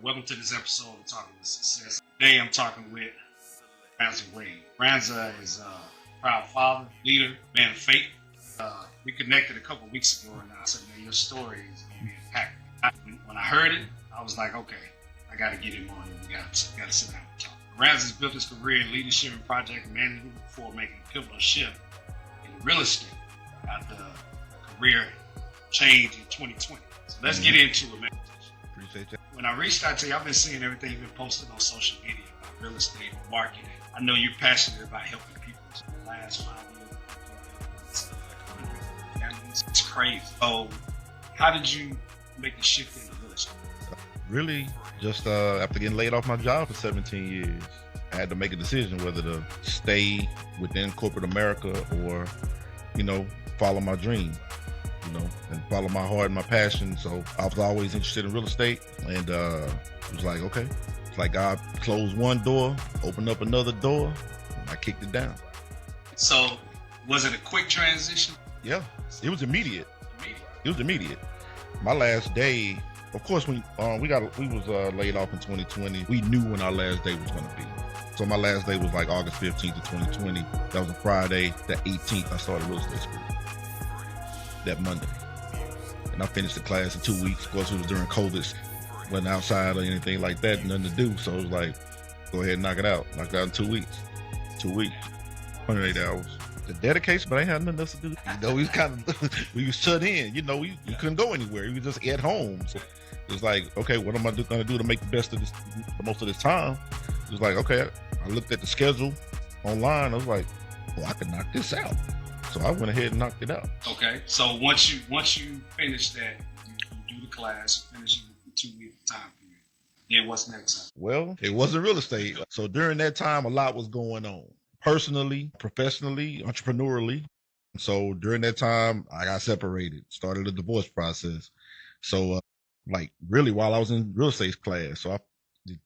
Welcome to this episode of Talking with Success. Today I'm talking with Carranza Wade. Carranza is a proud father, leader, man of faith. We connected a couple weeks ago and I said, man, your story is going to be impactful. When I heard it, I was like, okay, I got to get him on and we got to sit down and talk. Carranza's built his career in leadership and project management before making a pivotal shift in real estate after a career change in 2020. So let's get into it, man. Appreciate that. When I reached out to you, I've been seeing everything you've been posting on social media about real estate and marketing. I know you're passionate about helping people. So the last 5 years, it's crazy. So how did you make the shift into real estate? Really, just after getting laid off my job for 17 years, I had to make a decision whether to stay within corporate America or, follow my dream, and follow my heart and my passion. So I was always interested in real estate, and it was like, okay, it's like God closed one door, opened up another door, and I kicked it down. So was it a quick transition? Yeah, it was immediate. It was immediate. My last day, of course, when we was laid off in 2020, we knew when our last day was going to be. So my last day was like August 15th of 2020. That was a Friday. The 18th, I started real estate school. That Monday. And I finished the class in 2 weeks. Of course, it was during COVID. Wasn't outside or anything like that. Nothing to do. So it was like, go ahead and knock it out. Knock it out in 2 weeks. 2 weeks. 108 hours. The dedication, but I ain't had nothing else to do. We was shut in. We couldn't go anywhere. We was just at home. So it was like, okay, what am I going to do to make the most of this time? It was like, okay, I looked at the schedule online. I was like, well, I can knock this out. So I went ahead and knocked it out. Okay. So once you finish that, you do the class, you finish it in 2 week time period. Then what's next? Well, it wasn't real estate. So during that time, a lot was going on. Personally, professionally, entrepreneurially. So during that time, I got separated, started a divorce process. So really while I was in real estate class, so I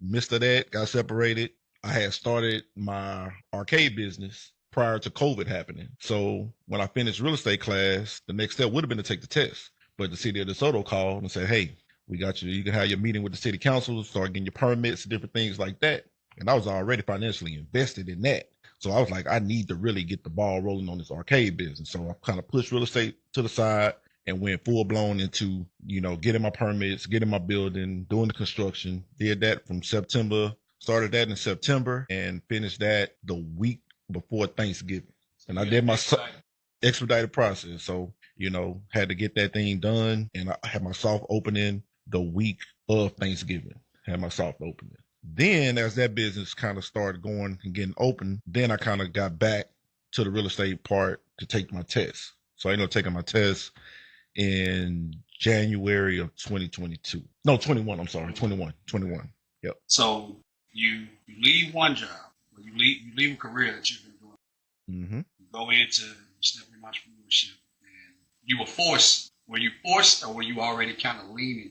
missed that, got separated. I had started my arcade business prior to COVID happening. So when I finished real estate class, the next step would have been to take the test. But the city of DeSoto called and said, hey, we got you. You can have your meeting with the city council, start getting your permits, different things like that. And I was already financially invested in that. So I was like, I need to really get the ball rolling on this arcade business. So I kind of pushed real estate to the side and went full blown into, getting my permits, getting my building, doing the construction. Did that from September, started that in September and finished that the week before Thanksgiving. And I did my expedited process. So, had to get that thing done. And I had my soft opening the week of Thanksgiving, had my soft opening. Then as that business kind of started going and getting open, then I kind of got back to the real estate part to take my test. So I ended up taking my test in January of 2022. No, 21. I'm sorry. 21. Yep. So you leave one job, or you leave a career that you've been doing. Mm-hmm. You go into step in entrepreneurship, and you were forced. Were you forced, or were you already kind of leaning?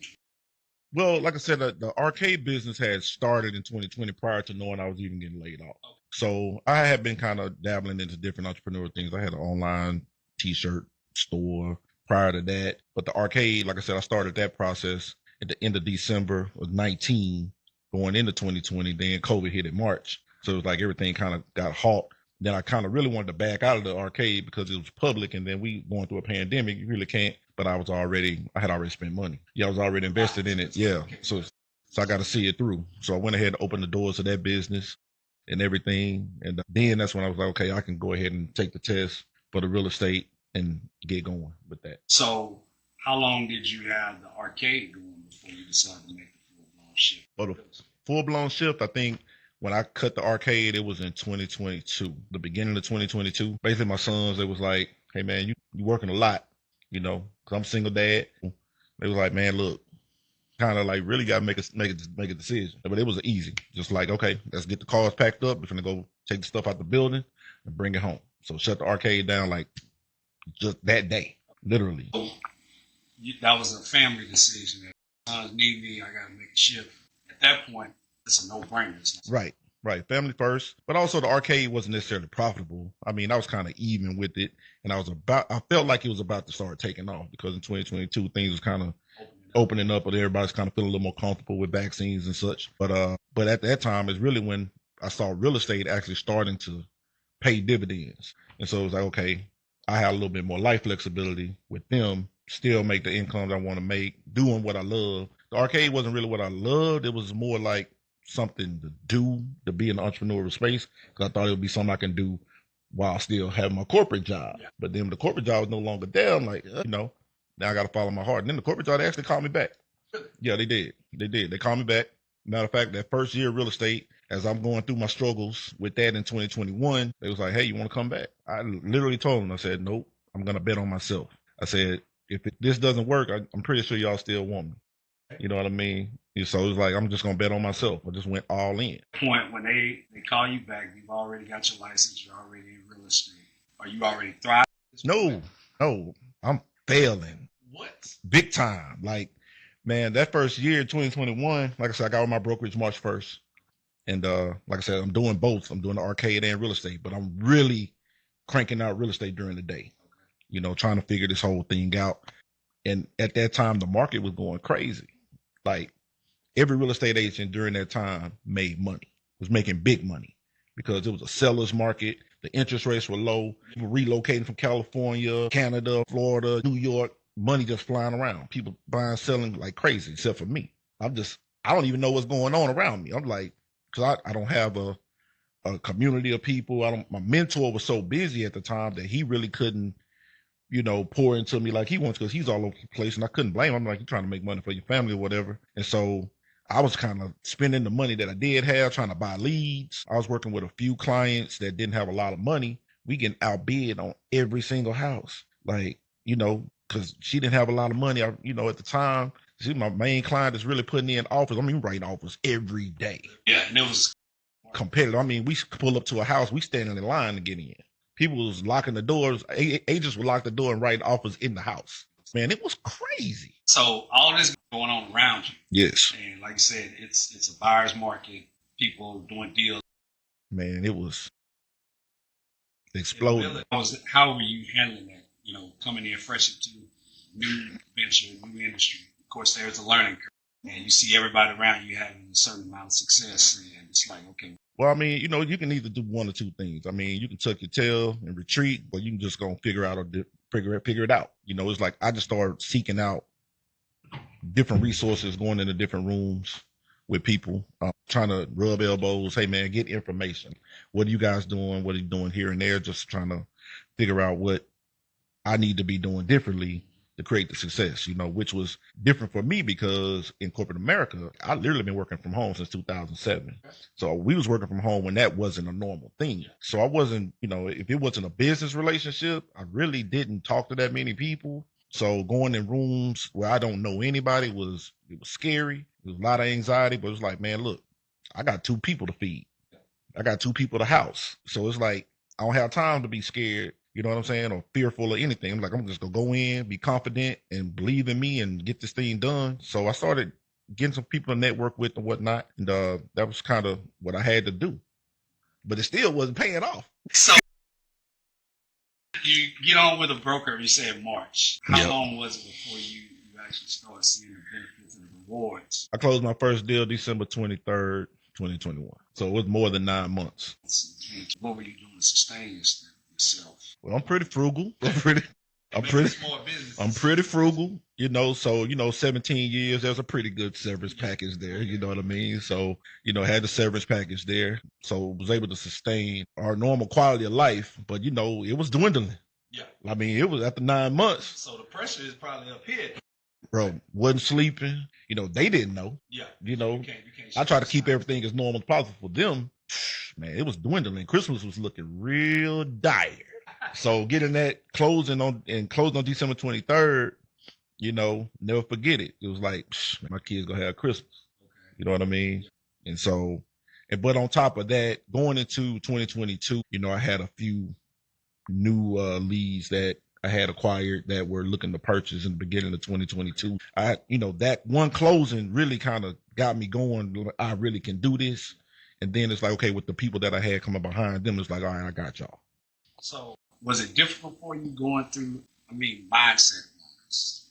Well, like I said, the arcade business had started in 2020 prior to knowing I was even getting laid off. Okay. So I had been kind of dabbling into different entrepreneurial things. I had an online t-shirt store prior to that. But the arcade, like I said, I started that process at the end of December of 19, going into 2020. Then COVID hit in March. So it was like everything kind of got halt. Then I kind of really wanted to back out of the arcade because it was public. And then we going through a pandemic. You really can't. But I had already spent money. Yeah, I was already invested in it. Yeah. So I got to see it through. So I went ahead and opened the doors to that business and everything. And then that's when I was like, okay, I can go ahead and take the test for the real estate and get going with that. So how long did you have the arcade going before you decided to make the full-blown shift? For the full-blown shift, I think when I cut the arcade, it was in 2022, the beginning of 2022. Basically, my sons, it was like, hey, man, you working a lot. Because I'm a single dad. They was like, man, look, kind of like really got to make a decision. But it was easy. Just like, okay, let's get the cars packed up. We're going to go take the stuff out the building and bring it home. So shut the arcade down like just that day, literally. So that was a family decision. Sons need me. I got to make a shift. At that point, it's a no-brainer. Right. Right, family first, but also the arcade wasn't necessarily profitable. I mean, I was kind of even with it, and I felt like it was about to start taking off because in 2022 things was kind of opening up, but everybody's kind of feeling a little more comfortable with vaccines and such. But at that time is really when I saw real estate actually starting to pay dividends. And so it was like, okay, I had a little bit more life flexibility with them, still make the incomes I want to make, doing what I love. The arcade wasn't really what I loved. It was more like something to do, to be in the entrepreneurial space, because I thought it would be something I can do while still having my corporate job. Yeah. But then the corporate job was no longer there. I'm like, now I got to follow my heart. And then the corporate job, they actually called me back. Yeah, they did. They called me back. Matter of fact, that first year of real estate, as I'm going through my struggles with that in 2021, they was like, hey, you want to come back? I literally told them, I said, nope, I'm going to bet on myself. I said, if this doesn't work, I'm pretty sure y'all still want me. You know what I mean? So it was like, I'm just going to bet on myself. I just went all in. Point when they call you back, you've already got your license, you're already in real estate. Are you already thriving? No, I'm failing. What? Big time. Like, man, that first year, 2021, like I said, I got on my brokerage March 1st. And like I said, I'm doing both. I'm doing the arcade and real estate, but I'm really cranking out real estate during the day, trying to figure this whole thing out. And at that time, the market was going crazy. Like every real estate agent during that time made money, was making big money because it was a seller's market. The interest rates were low. People relocating from California, Canada, Florida, New York, money just flying around. People buying, selling like crazy, except for me. I don't even know what's going on around me. I'm like, because I don't have a community of people. My mentor was so busy at the time that he really couldn't, pour into me like he wants, because he's all over the place, and I couldn't blame him. I'm like, you're trying to make money for your family or whatever. And so I was kind of spending the money that I did have, trying to buy leads. I was working with a few clients that didn't have a lot of money. We getting outbid on every single house. Like, because she didn't have a lot of money. At the time, see, my main client is really putting in offers. I mean, writing offers every day. Yeah, and it was competitive. I mean, we pull up to a house, we standing in line to get in. People was locking the doors. Agents would lock the door and write offers in the house. Man, it was crazy. So all this going on around you. Yes. And like I said, it's a buyer's market. People doing deals. Man, it was exploding. How were you handling that? Coming in fresh into new venture, new industry. Of course, there's a learning curve. And you see everybody around you having a certain amount of success. And it's like, okay. Well, I mean, you can either do one or two things. I mean, you can tuck your tail and retreat, or you can just go figure it out. It's like I just started seeking out different resources, going into different rooms with people, trying to rub elbows. Hey, man, get information. What are you guys doing? What are you doing here and there? Just trying to figure out what I need to be doing differently to create the success, which was different for me because in corporate America, I literally been working from home since 2007. So we was working from home when that wasn't a normal thing. So I wasn't, if it wasn't a business relationship, I really didn't talk to that many people. So going in rooms where I don't know anybody it was scary. There was a lot of anxiety, but it was like, man, look, I got 2 people to feed. I got 2 people to house. So it's like, I don't have time to be scared. You know what I'm saying? Or fearful of anything. I'm like, I'm just going to go in, be confident, and believe in me and get this thing done. So I started getting some people to network with and whatnot. And that was kind of what I had to do. But it still wasn't paying off. So you get on with a broker, you said March. How long was it before you actually started seeing the benefits and the rewards? I closed my first deal December 23rd, 2021. So it was more than 9 months. What were you doing to sustain yourself? Well, I'm pretty frugal. I'm pretty frugal, so, 17 years, there's a pretty good severance package there. You know what I mean? So, had the severance package there. So was able to sustain our normal quality of life, but, it was dwindling. Yeah. I mean, it was after 9 months. So the pressure is probably up here. Bro, wasn't sleeping. They didn't know. Yeah. You can't I try to keep everything as normal as possible for them. Man, it was dwindling. Christmas was looking real dire. So getting that closing on December 23rd, never forget it. It was like, my kids gonna have Christmas. Okay. You know what I mean? And so, but on top of that, going into 2022, I had a few new leads that I had acquired that were looking to purchase in the beginning of 2022. That one closing really kind of got me going. I really can do this. And then it's like, okay, with the people that I had coming behind them, it's like, all right, I got y'all. So was it difficult for you going through, mindset-wise?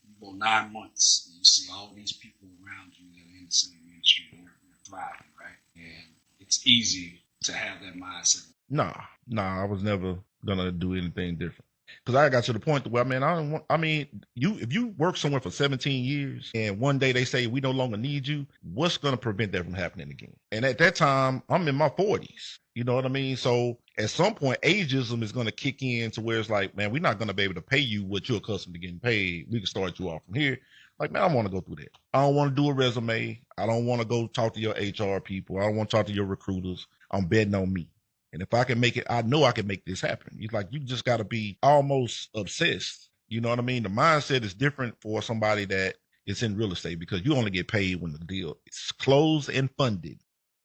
You go go 9 months, and you see all these people around you that are in the same industry and they're thriving, right? And it's easy to have that mindset. Nah, I was never gonna do anything different. Because I got to the point where, man, if you work somewhere for 17 years and one day they say we no longer need you, what's going to prevent that from happening again? And at that time, I'm in my 40s. You know what I mean? So at some point, ageism is going to kick in to where it's like, man, we're not going to be able to pay you what you're accustomed to getting paid. We can start you off from here. Like, man, I don't want to go through that. I don't want to do a resume. I don't want to go talk to your HR people. I don't want to talk to your recruiters. I'm betting on me. And if I can make it, I know I can make this happen. It's like, you just got to be almost obsessed. You know what I mean? The mindset is different for somebody that is in real estate because you only get paid when the deal is closed and funded.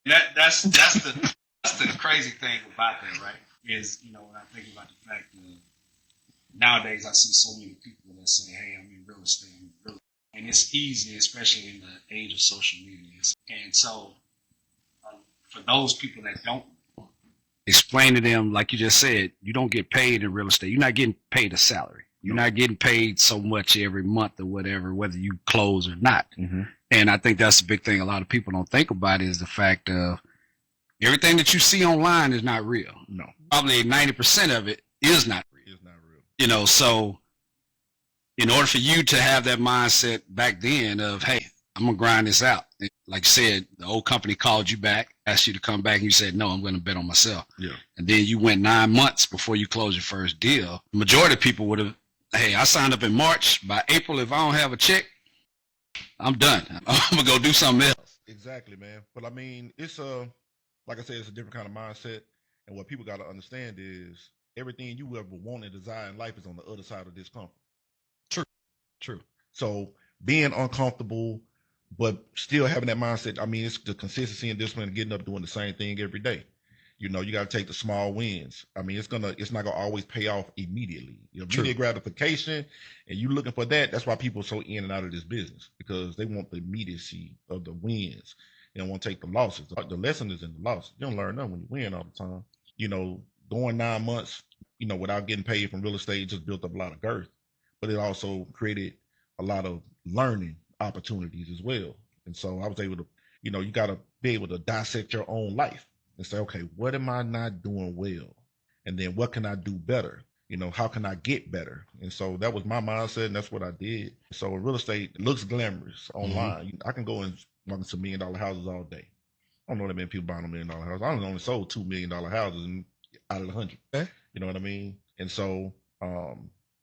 That's the crazy thing about that, right? Is, when I think about the fact that nowadays I see so many people that say, hey, I'm in real estate. And it's easy, especially in the age of social media. And so for those people that don't, explain to them, like you just said, you don't get paid in real estate. You're not getting paid a salary. You're not getting paid so much every month or whatever, whether you close or not. Mm-hmm. And I think that's the big thing a lot of people don't think about is the fact of everything that you see online is not real. No. Probably 90% of it is not real. It's not real. So in order for you to have that mindset back then of, hey, I'm going to grind this out. Like you said, the old company called you back, asked you to come back, and you said, no, I'm going to bet on myself. Yeah. And then you went 9 months before you closed your first deal. The majority of people would have, hey, I signed up in March. By April, if I don't have a check, I'm done. I'm going to go do something else. Exactly, man. But I mean, it's like I said, it's a different kind of mindset. And what people got to understand is everything you ever want and desire in life is on the other side of discomfort. True. So being uncomfortable, but still having that mindset, I mean, it's the consistency and discipline and getting up doing the same thing every day. You got to take the small wins. I mean, it's not going to always pay off immediately. Immediate gratification, and you looking for that. That's why people are so in and out of this business, because they want the immediacy of the wins. They don't want to take the losses. The lesson is in the loss. You don't learn nothing when you win all the time. Going 9 months, without getting paid from real estate just built up a lot of girth, but it also created a lot of learning opportunities as well. And so I was able to, you got to be able to dissect your own life and say, okay, what am I not doing well? And then what can I do better? How can I get better? And so that was my mindset, and that's what I did. So real estate looks glamorous online. Mm-hmm. I can go and walk into $1 million houses all day. I don't know that many people buying $1 million houses. I only sold $2 million houses out of the 100. Okay. You know what I mean? And so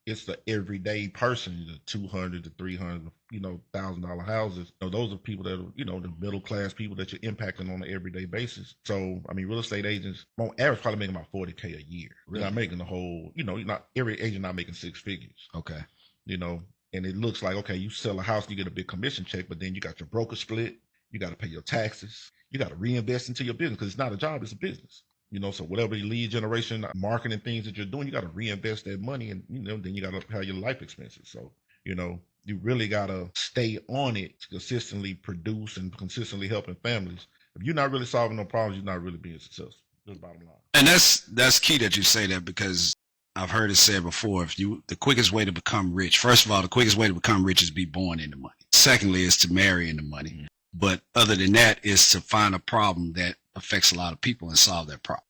it's the everyday person, the 200 to 300, $1,000 houses. Those are people that are, the middle class people that you're impacting on an everyday basis. So, I mean, real estate agents on average probably making about $40K a year. Really? You're not making the whole, not every agent not making six figures. Okay. And it looks like, okay, you sell a house, you get a big commission check, but then you got your broker split, you got to pay your taxes, you got to reinvest into your business because it's not a job, it's a business. So whatever lead generation, marketing things that you're doing, you got to reinvest that money, and then you got to pay your life expenses. So you really got to stay on it to consistently produce and consistently helping families. If you're not really solving no problems, you're not really being successful. That's the bottom line. And that's key that you say that, because I've heard it said before, the quickest way to become rich, first of all, the quickest way to become rich is be born into money. Secondly, is to marry into money. Mm-hmm. But other than that is to find a problem that affects a lot of people and solve that problem.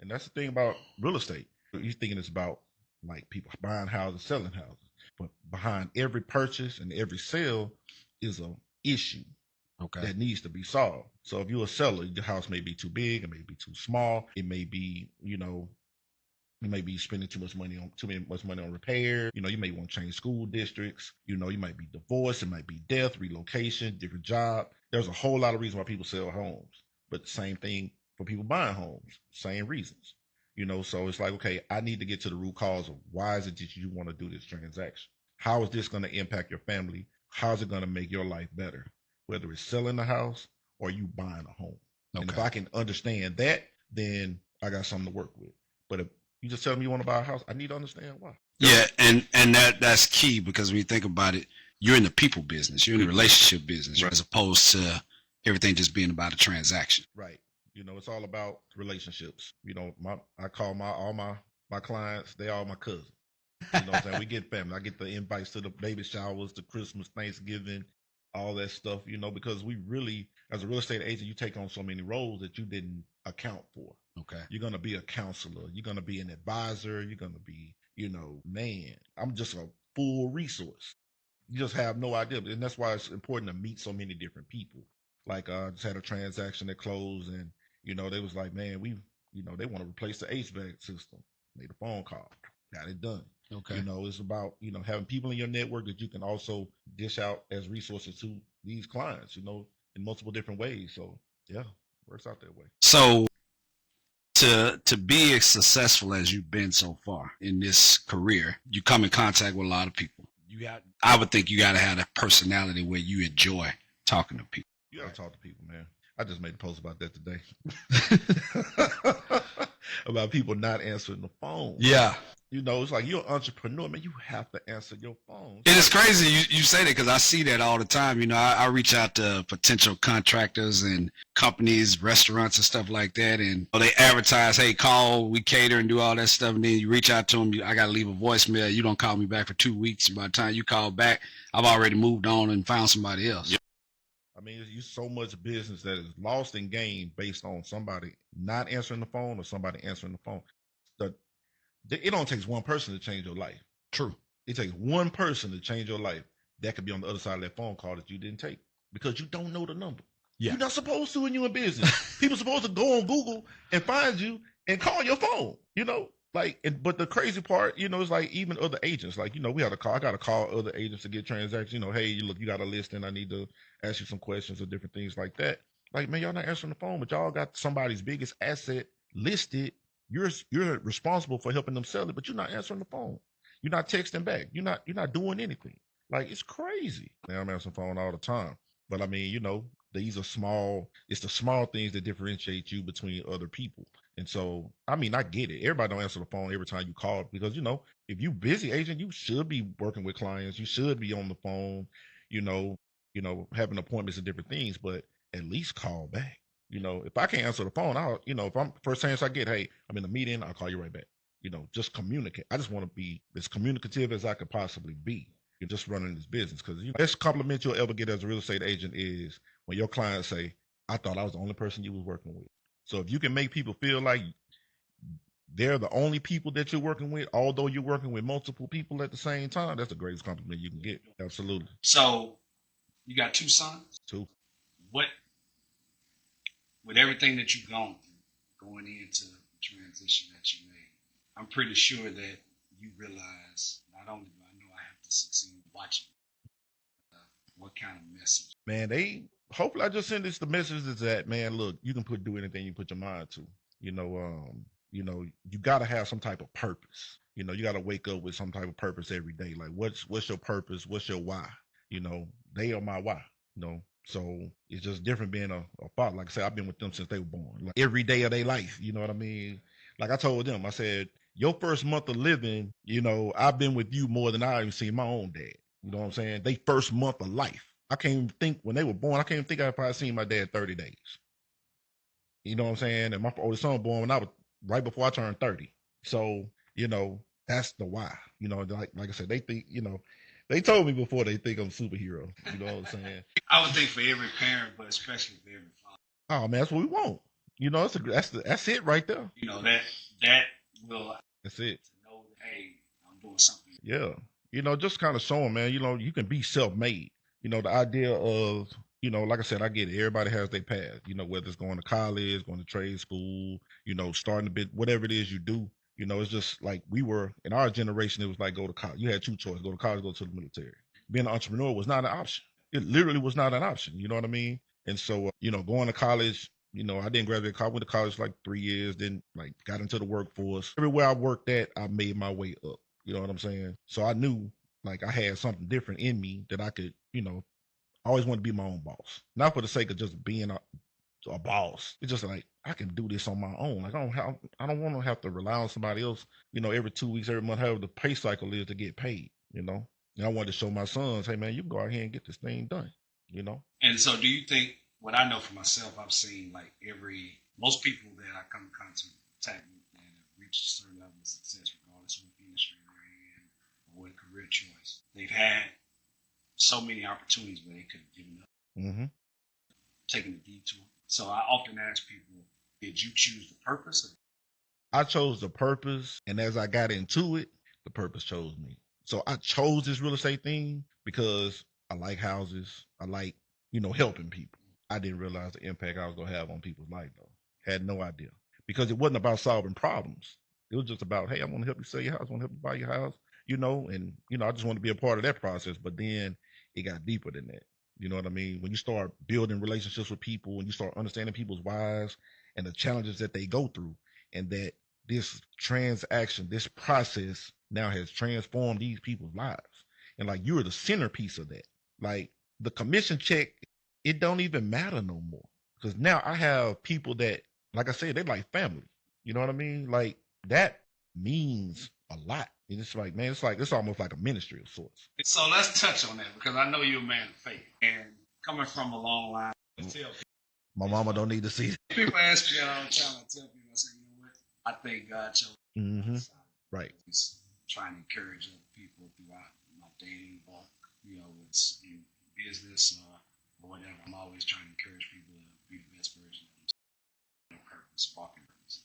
And that's the thing about real estate. You're thinking it's about like people buying houses, selling houses. But behind every purchase and every sale is an issue that needs to be solved. So if you're a seller, your house may be too big, it may be too small, it may be, you may be spending too much money on repair. You may want to change school districts. You might be divorced. It might be death, relocation, different job. There's a whole lot of reasons why people sell homes. But the same thing for people buying homes, same reasons. So it's like, okay, I need to get to the root cause of why is it that you want to do this transaction? How is this going to impact your family? How is it going to make your life better? Whether it's selling the house or you buying a home. Okay. And if I can understand that, then I got something to work with. But if you just tell me you want to buy a house, I need to understand why. Yeah, and that's key, because when you think about it, you're in the people business. You're in the relationship business, right, as opposed to everything just being about a transaction. Right. It's all about relationships. I call all my clients, they all my cousins. You know what I'm saying? We get family. I get the invites to the baby showers, the Christmas, Thanksgiving, all that stuff, because we really, as a real estate agent, you take on so many roles that you didn't account for. Okay. You're going to be a counselor. You're going to be an advisor. You're going to be, man, I'm just a full resource. You just have no idea. And that's why it's important to meet so many different people. Like, I just had a transaction that closed and, they was like, man, they want to replace the HVAC system. Made a phone call, got it done. Okay. It's about, having people in your network that you can also dish out as resources to these clients, in multiple different ways. So yeah, works out that way. So to be as successful as you've been so far in this career, you come in contact with a lot of people. I would think you got to have a personality where you enjoy talking to people. You got to talk to people, man. I just made a post about that today. About people not answering the phone. Yeah. It's like you're an entrepreneur, man. You have to answer your phone. It is crazy you say that because I see that all the time. I reach out to potential contractors and companies, restaurants and stuff like that. And they advertise, hey, call, we cater and do all that stuff. And then you reach out to them. I got to leave a voicemail. You don't call me back for 2 weeks. By the time you call back, I've already moved on and found somebody else. Yep. I mean, it's so much business that is lost and gained based on somebody not answering the phone or somebody answering the phone. It only takes one person to change your life. True. It takes one person to change your life. That could be on the other side of that phone call that you didn't take because you don't know the number. Yeah. You're not supposed to when you're in business. People are supposed to go on Google and find you and call your phone, but the crazy part, it's like even other agents, like, we had a call. I got to call other agents to get transactions. Hey, look, you got a listing. I need to ask you some questions or different things like that. Like, man, y'all not answering the phone, but y'all got somebody's biggest asset listed. You're responsible for helping them sell it, but you're not answering the phone. You're not texting back. You're not doing anything. Like, it's crazy. Man, I'm answering the phone all the time. But I mean, these are small. It's the small things that differentiate you between other people. And so, I mean, I get it. Everybody don't answer the phone every time you call because, if you busy agent, you should be working with clients. You should be on the phone, having appointments and different things, but at least call back. If I can't answer the phone, I'll, if I'm first chance I get, hey, I'm in a meeting, I'll call you right back. Just communicate. I just want to be as communicative as I could possibly be. You're just running this business because best compliment you'll ever get as a real estate agent is when your clients say, I thought I was the only person you was working with. So if you can make people feel like they're the only people that you're working with, although you're working with multiple people at the same time, that's the greatest compliment you can get. Absolutely. So you got 2 sons? 2. With everything that you've gone through, going into the transition that you made, I'm pretty sure that you realize not only do I know I have to succeed watching, what kind of message? Man, hopefully I just send this the message is that, man, look, you can do anything you put your mind to. You got to have some type of purpose. You got to wake up with some type of purpose every day. Like, what's your purpose? What's your why? They are my why. So it's just different being a father. Like I said, I've been with them since they were born. Like every day of their life, you know what I mean? Like I told them, I said, your first month of living, I've been with you more than I even seen my own dad. You know what I'm saying? They first month of life. I can't even think when they were born. I can't even think I probably seen my dad 30 days. You know what I'm saying? And my oldest son born when I was right before I turned 30. So, that's the why. Like I said, they think, they told me before they think I'm a superhero. You know what I'm saying? I would think for every parent, but especially for every father. Oh man, that's what we want. That's it right there. That will. That's it. To know that, hey, I'm doing something. Yeah. Just kind of showing, man. You can be self-made. The idea of, like I said, I get it. Everybody has their path. Whether it's going to college, going to trade school, starting a bit, whatever it is you do. It's just like we were in our generation. It was like go to college. You had 2 choices: go to college, go to the military. Being an entrepreneur was not an option. It literally was not an option. You know what I mean? And so, going to college, I didn't graduate college. Went to college like 3 years, then like got into the workforce. Everywhere I worked at, I made my way up. You know what I'm saying? So I knew like I had something different in me that I could, I always wanted to be my own boss. Not for the sake of just being a boss. It's just like I can do this on my own. Like I don't want to have to rely on somebody else, every 2 weeks, every month, however the pay cycle is to get paid, And I wanted to show my sons, hey man, you can go out here and get this thing done, And so do you think, what I know for myself, I've seen like most people that I come in contact with that have reached a certain level of success, regardless of what industry they're in, or a career choice. They've had so many opportunities where they could have given up, Mm-hmm. taken a detour. So I often ask people, did you choose the purpose? I chose the purpose, and as I got into it, the purpose chose me. So I chose this real estate thing because I like houses. I like, helping people. I didn't realize the impact I was gonna have on people's life though. Had no idea. Because it wasn't about solving problems. It was just about, hey, I want to help you sell your house, I want to help you buy your house, and I just want to be a part of that process. But then it got deeper than that. You know what I mean? When you start building relationships with people, when you start understanding people's whys and the challenges that they go through, and that this transaction, this process now has transformed these people's lives. And like you're the centerpiece of that. Like the commission check, it don't even matter no more. Because now I have people that, like I said, they're like family. You know what I mean? Like that means a lot. And it's like, man, it's almost like a ministry of sorts. So let's touch on that because I know you're a man of faith. And coming from a long line, I tell My mama don't need to see it. people ask me all the time, I tell people, I say, you know what? I think God chose me. Mm-hmm. Right. He's trying to encourage other people throughout my dating walk, it's in business or whatever. I'm always trying to encourage people to be the best version of themselves. Purpose, sparking purpose.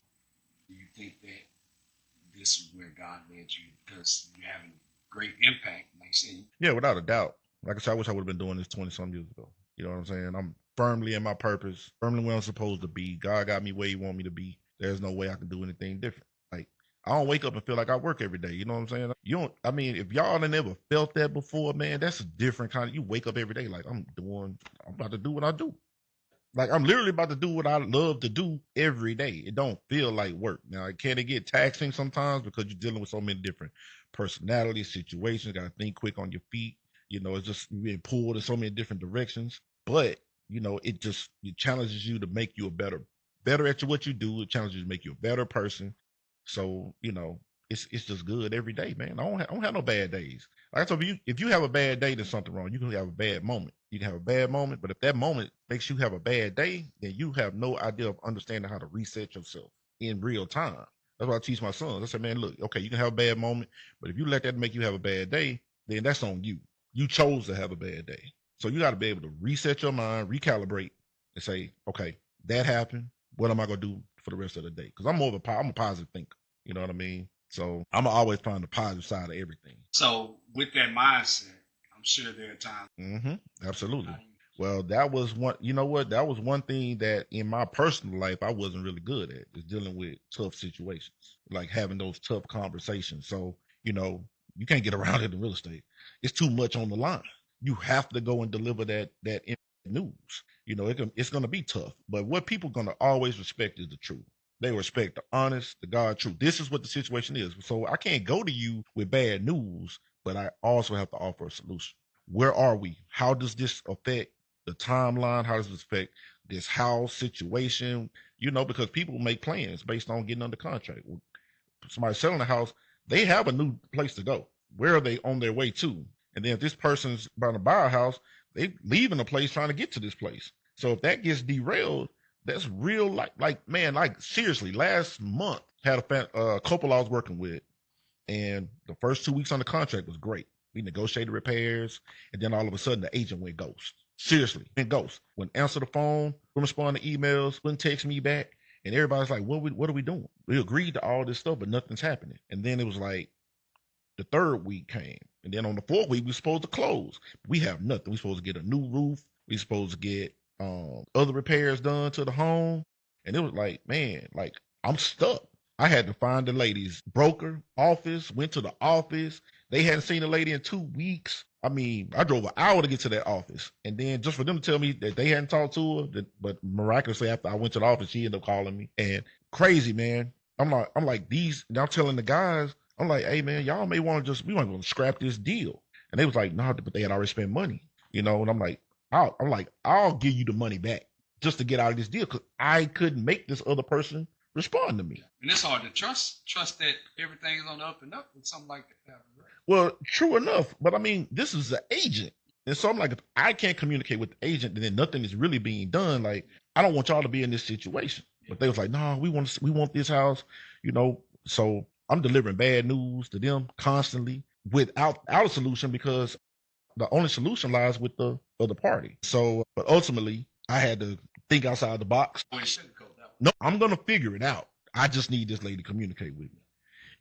Do you think that this is where God led you because you're having great impact, like you said? Yeah, without a doubt. Like I said, I wish I would have been doing this 20-some years ago. You know what I'm saying? I'm firmly in my purpose, firmly where I'm supposed to be. God got me where He want me to be. There's no way I can do anything different. Like, I don't wake up and feel like I work every day. You know what I'm saying? If y'all ain't never felt that before, man, that's a different kind of, you wake up every day like, I'm about to do what I do. Like, I'm literally about to do what I love to do every day. It don't feel like work. Now, can it get taxing sometimes because you're dealing with so many different personalities, situations, got to think quick on your feet. It's just you're being pulled in so many different directions. But, it challenges you to make you better at what you do. It challenges you to make you a better person. So, it's just good every day, man. I don't have no bad days. Like I told you, if you have a bad day, there's something wrong. You can have a bad moment. You can have a bad moment, but if that moment makes you have a bad day, then you have no idea of understanding how to reset yourself in real time. That's what I teach my sons. I said, man, look, okay, you can have a bad moment, but if you let that make you have a bad day, then that's on you. You chose to have a bad day. So you got to be able to reset your mind, recalibrate, and say, okay, that happened. What am I going to do for the rest of the day? Because I'm a positive thinker. You know what I mean? So I'm always find the positive side of everything. So with that mindset, I'm sure there are times. Mm-hmm. Absolutely. Well, that was one. You know what? That was one thing that in my personal life I wasn't really good at, is dealing with tough situations, like having those tough conversations. So you can't get around it in real estate. It's too much on the line. You have to go and deliver that news. It's going to be tough, but what people going to always respect is the truth. They respect the honest, the God truth. This is what the situation is. So I can't go to you with bad news, but I also have to offer a solution. Where are we? How does this affect the timeline? How does this affect this house situation? Because people make plans based on getting under contract. Somebody selling a house, they have a new place to go. Where are they on their way to? And then if this person's about to buy a house, they leaving a place trying to get to this place. So if that gets derailed, that's real, like seriously, last month had a couple I was working with, and the first 2 weeks on the contract was great. We negotiated repairs, and then all of a sudden the agent went ghost. Seriously, went ghost. Wouldn't answer the phone, wouldn't respond to emails, wouldn't text me back, and everybody's like, what are we doing? We agreed to all this stuff, but nothing's happening. And then it was like the third week came, and then on the fourth week we were supposed to close. We have nothing. We supposed to get a new roof. We supposed to get other repairs done to the home, and it was like, man, like I'm stuck. I had to find the lady's broker office, went to the office. They hadn't seen the lady in 2 weeks. I drove an hour to get to that office, and then just for them to tell me that they hadn't talked to her, but miraculously after I went to the office, she ended up calling me. And crazy, man. I'm like these. And I'm telling the guys, I'm like, hey man, y'all may want to we want to scrap this deal. And they was like, no, but they had already spent money, And I'm like, I'll give you the money back just to get out of this deal, because I couldn't make this other person respond to me. And it's hard to trust that everything is on the up and up with something like that. Right? Well, true enough, but this is the agent. And so I'm like, if I can't communicate with the agent, then nothing is really being done. Like, I don't want y'all to be in this situation. Yeah. But they was like, no, we want this house, So I'm delivering bad news to them constantly, without a solution because the only solution lies with the other party. So, but ultimately, I had to think outside the box. No, I'm gonna figure it out. I just need this lady to communicate with me.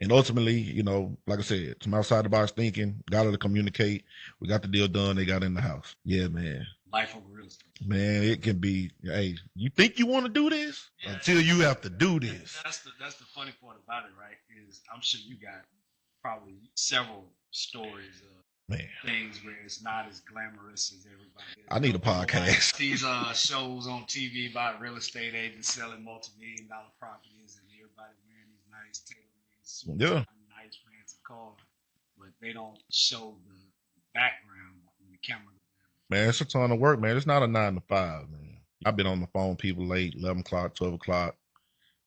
And ultimately, you know, like I said, some outside the box thinking, got her to communicate. We got the deal done. They got in the house. Yeah, man. Life over real estate. Man, it can be, hey, you think you want to do this until you have to do this. That's the funny part about it, right? Is I'm sure you got probably several stories of things where it's not as glamorous as everybody is. I need a podcast. These shows on TV about real estate agents selling multi-million-dollar properties and everybody wearing these nice tailor-made suits, nice fancy cars, but they don't show the background when the camera. Man, it's a ton of work, man. It's not a 9 to 5, man. I've been on the phone with people late, 11 o'clock, 12 o'clock,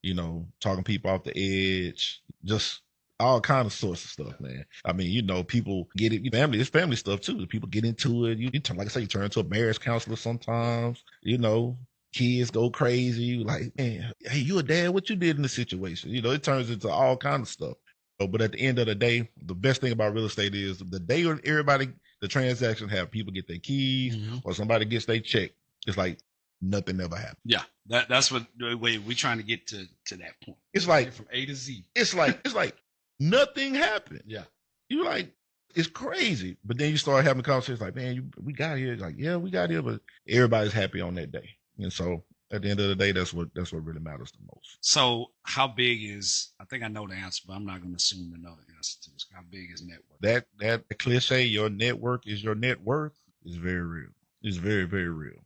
you know, talking people off the edge, just all kind of sorts of stuff, man. I mean, you know, people get it. It's family stuff too. People get into it. You turn, like I say, you turn into a marriage counselor sometimes. You know, kids go crazy. Like, man, hey, you a dad? What you did in the situation? You know, it turns into all kinds of stuff. But at the end of the day, the best thing about real estate is the day when the transaction have people get their keys or somebody gets their check. It's like nothing ever happened. Yeah, that's what the way we're trying to get to that point. It's like from A to Z. It's like nothing happened. Yeah. You're like, it's crazy. But then you start having conversations like, man, we got here. Like, yeah, we got here, but everybody's happy on that day. And so at the end of the day, that's what really matters the most. So how big is, I think I know the answer, but I'm not going to assume to know the answer to this. How big is network? That cliche, your network is your net worth, is very real. It's very, very real.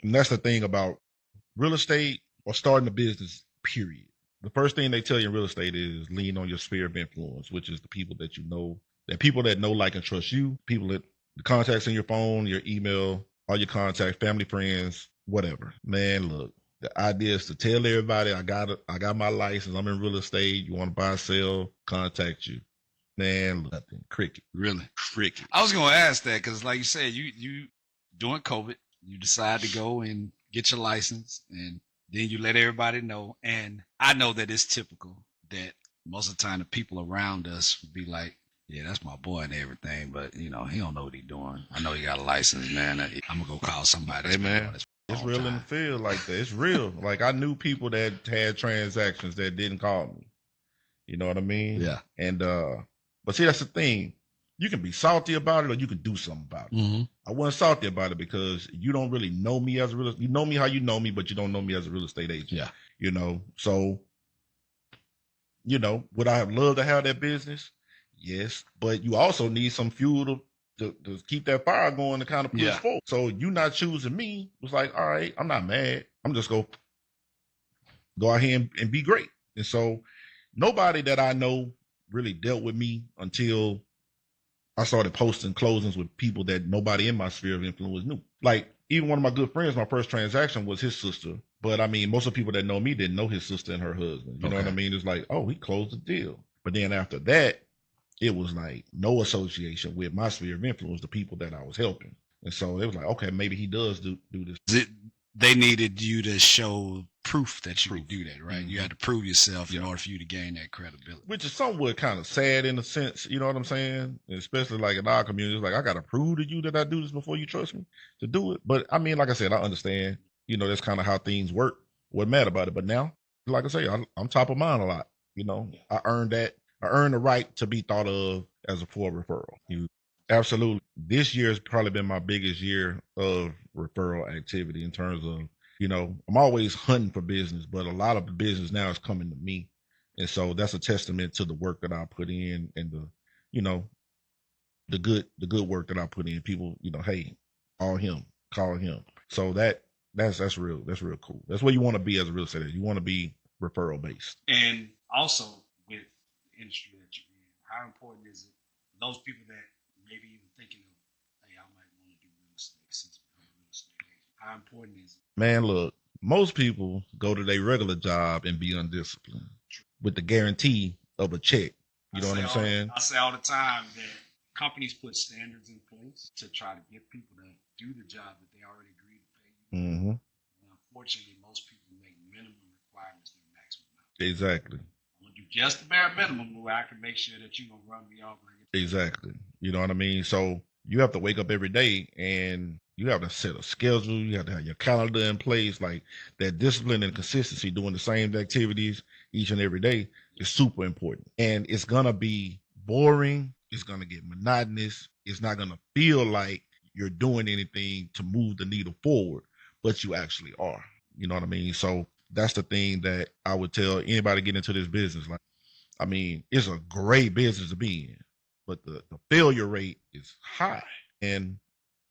And that's the thing about real estate or starting a business, period. The first thing they tell you in real estate is lean on your sphere of influence, which is the people that you know, that people that know, like, and trust you, people that the contacts in your phone, your email, all your contacts, family, friends, whatever. Man, look, the idea is to tell everybody I got my license. I'm in real estate. You want to buy, sell, contact you. Man, nothing. Cricket. Really? Cricket. I was going to ask that because, like you said, you during COVID, you decide to go and get your license, and then you let everybody know. And I know that it's typical that most of the time the people around us would be like, yeah, that's my boy and everything, but, you know, he don't know what he's doing. I know he got a license, man. I'm going to go call somebody. Hey, man, it's real time. In the field like that. It's real. Like, I knew people that had transactions that didn't call me. You know what I mean? Yeah. And, but see, that's the thing. You can be salty about it or you can do something about it. Mm-hmm. I wasn't salty about it because you don't really know me as a real estate. You know me how you know me, but you don't know me as a real estate agent. Yeah. You know, so, you know, would I have loved to have that business? Yes. But you also need some fuel to keep that fire going to kind of push forward. So you not choosing me was like, all right, I'm not mad. I'm just going to go out here and be great. And so nobody that I know really dealt with me until I started posting closings with people that nobody in my sphere of influence knew. Like, even one of my good friends, my first transaction was his sister. But I mean, most of the people that know me didn't know his sister and her husband. You know what I mean? It's like, oh, he closed the deal. But then after that, it was like no association with my sphere of influence, the people that I was helping. And so it was like, okay, maybe he does do this. They needed you to show proof that you could do that, right? Mm-hmm. You had to prove yourself in order for you to gain that credibility. Which is somewhat kind of sad in a sense, you know what I'm saying? And especially like in our community, it's like, I got to prove to you that I do this before you trust me to do it. But I mean, like I said, I understand, you know, that's kind of how things work. Wasn't mad about it. But now, like I say, I'm top of mind a lot. You know, I earned that. I earned the right to be thought of as a for referral. Absolutely. This year has probably been my biggest year of referral activity in terms of, you know, I'm always hunting for business, but a lot of the business now is coming to me. And so that's a testament to the work that I put in and the, you know, the good work that I put in. People, you know, hey, call him. So that's real cool. That's where you want to be as a real estate agent. You want to be referral based. And also with the industry that you're in, how important is it for those people that maybe even thinking of, hey, I might want to do real estate since I'm a real estate agent. How important is it? Man, look, most people go to their regular job and be undisciplined with the guarantee of a check. You know what I'm saying? I say all the time that companies put standards in place to try to get people to do the job that they already agreed to pay you. Mm-hmm. And unfortunately, most people make minimum requirements than maximum amount. Exactly. I'm going to do just the bare minimum where I can make sure that you're going to run me off when I get Exactly. You know what I mean? So you have to wake up every day and you have to set a schedule. You have to have your calendar in place. Like that discipline and consistency doing the same activities each and every day is super important. And it's going to be boring. It's going to get monotonous. It's not going to feel like you're doing anything to move the needle forward, but you actually are. You know what I mean? So that's the thing that I would tell anybody getting into this business. Like, I mean, it's a great business to be in, but the failure rate is high. And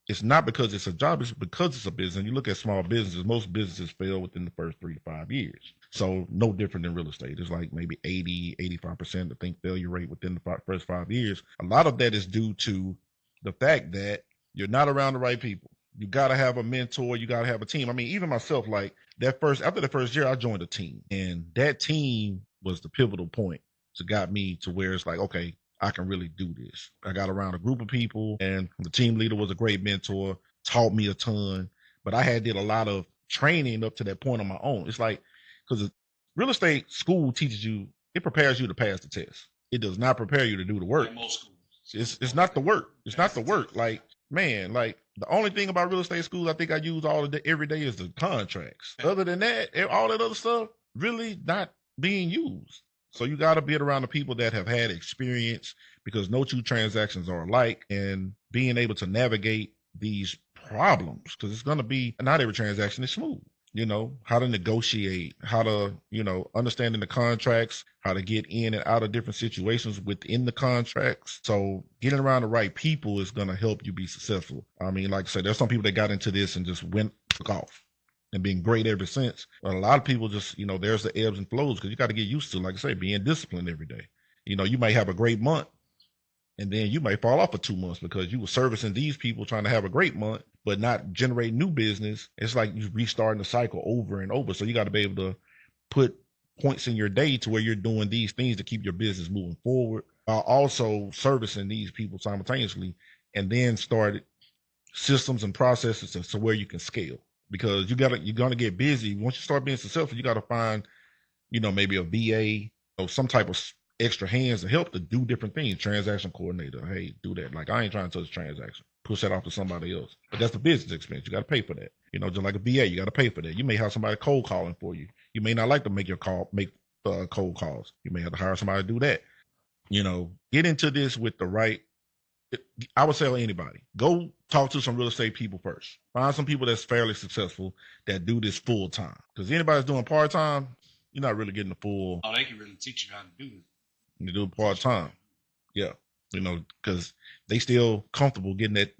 it's not because it's a job, it's because it's a business. You look at small businesses, most businesses fail within the first 3 to 5 years. So no different than real estate. It's like maybe 80, 85%, I think, failure rate within the first 5 years. A lot of that is due to the fact that you're not around the right people. You got to have a mentor. You got to have a team. I mean, even myself, like after the first year, I joined a team, and that team was the pivotal point to got me to where it's like, okay, I can really do this. I got around a group of people, and the team leader was a great mentor, taught me a ton, but I had did a lot of training up to that point on my own. It's like, because real estate school teaches you, it prepares you to pass the test. It does not prepare you to do the work. Like most schools. It's not the work. It's not the work. Like, man, like the only thing about real estate schools I think I use all of the every day is the contracts. Other than that, all that other stuff really not being used. So you got to be around the people that have had experience, because no two transactions are alike, and being able to navigate these problems, because it's going to be, not every transaction is smooth. You know, how to negotiate, how to, understanding the contracts, how to get in and out of different situations within the contracts. So getting around the right people is going to help you be successful. I mean, like I said, there's some people that got into this and just took off and been great ever since. But a lot of people just, there's the ebbs and flows, because you got to get used to, like I say, being disciplined every day. You might have a great month, and then you might fall off for 2 months because you were servicing these people trying to have a great month, but not generate new business. It's like you restarting the cycle over and over. So you got to be able to put points in your day to where you're doing these things to keep your business moving forward, while also servicing these people simultaneously, and then start systems and processes to where you can scale. Because you're gonna get busy. Once you start being successful, you got to find, maybe a VA or some type of extra hands to help to do different things. Transaction coordinator, hey, do that. Like, I ain't trying to touch transaction. Push that off to somebody else. But that's the business expense. You got to pay for that. Just like a VA, you got to pay for that. You may have somebody cold calling for you. You may not like to make cold calls. You may have to hire somebody to do that. Get into this with the right. I would tell anybody, go talk to some real estate people first. Find some people that's fairly successful that do this full time. Because anybody's doing part time, you're not really getting the full. Oh, they can really teach you how to do it. You do it part time, yeah. Because they still comfortable getting that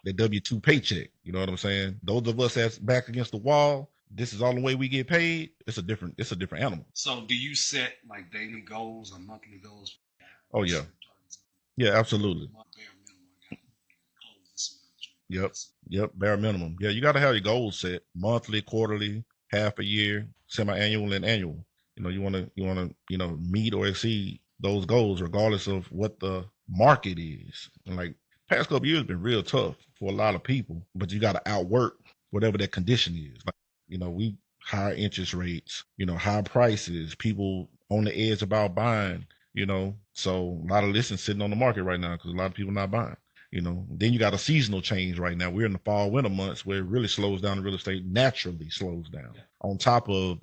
W-2 paycheck. You know what I'm saying? Those of us that's back against the wall, this is all the way we get paid. It's a different animal. So, do you set like daily goals or monthly goals? Oh yeah. Yeah, absolutely. Yep. Bare minimum. Yeah, you got to have your goals set monthly, quarterly, half a year, semi-annual, and annual. You want to meet or exceed those goals regardless of what the market is. And like past couple years been real tough for a lot of people, but you got to outwork whatever that condition is. Like, we higher interest rates, high prices, people on the edge about buying. So a lot of listings sitting on the market right now because a lot of people not buying. Then you got a seasonal change right now. We're in the fall, winter months where it really slows down. The real estate naturally slows down on top of,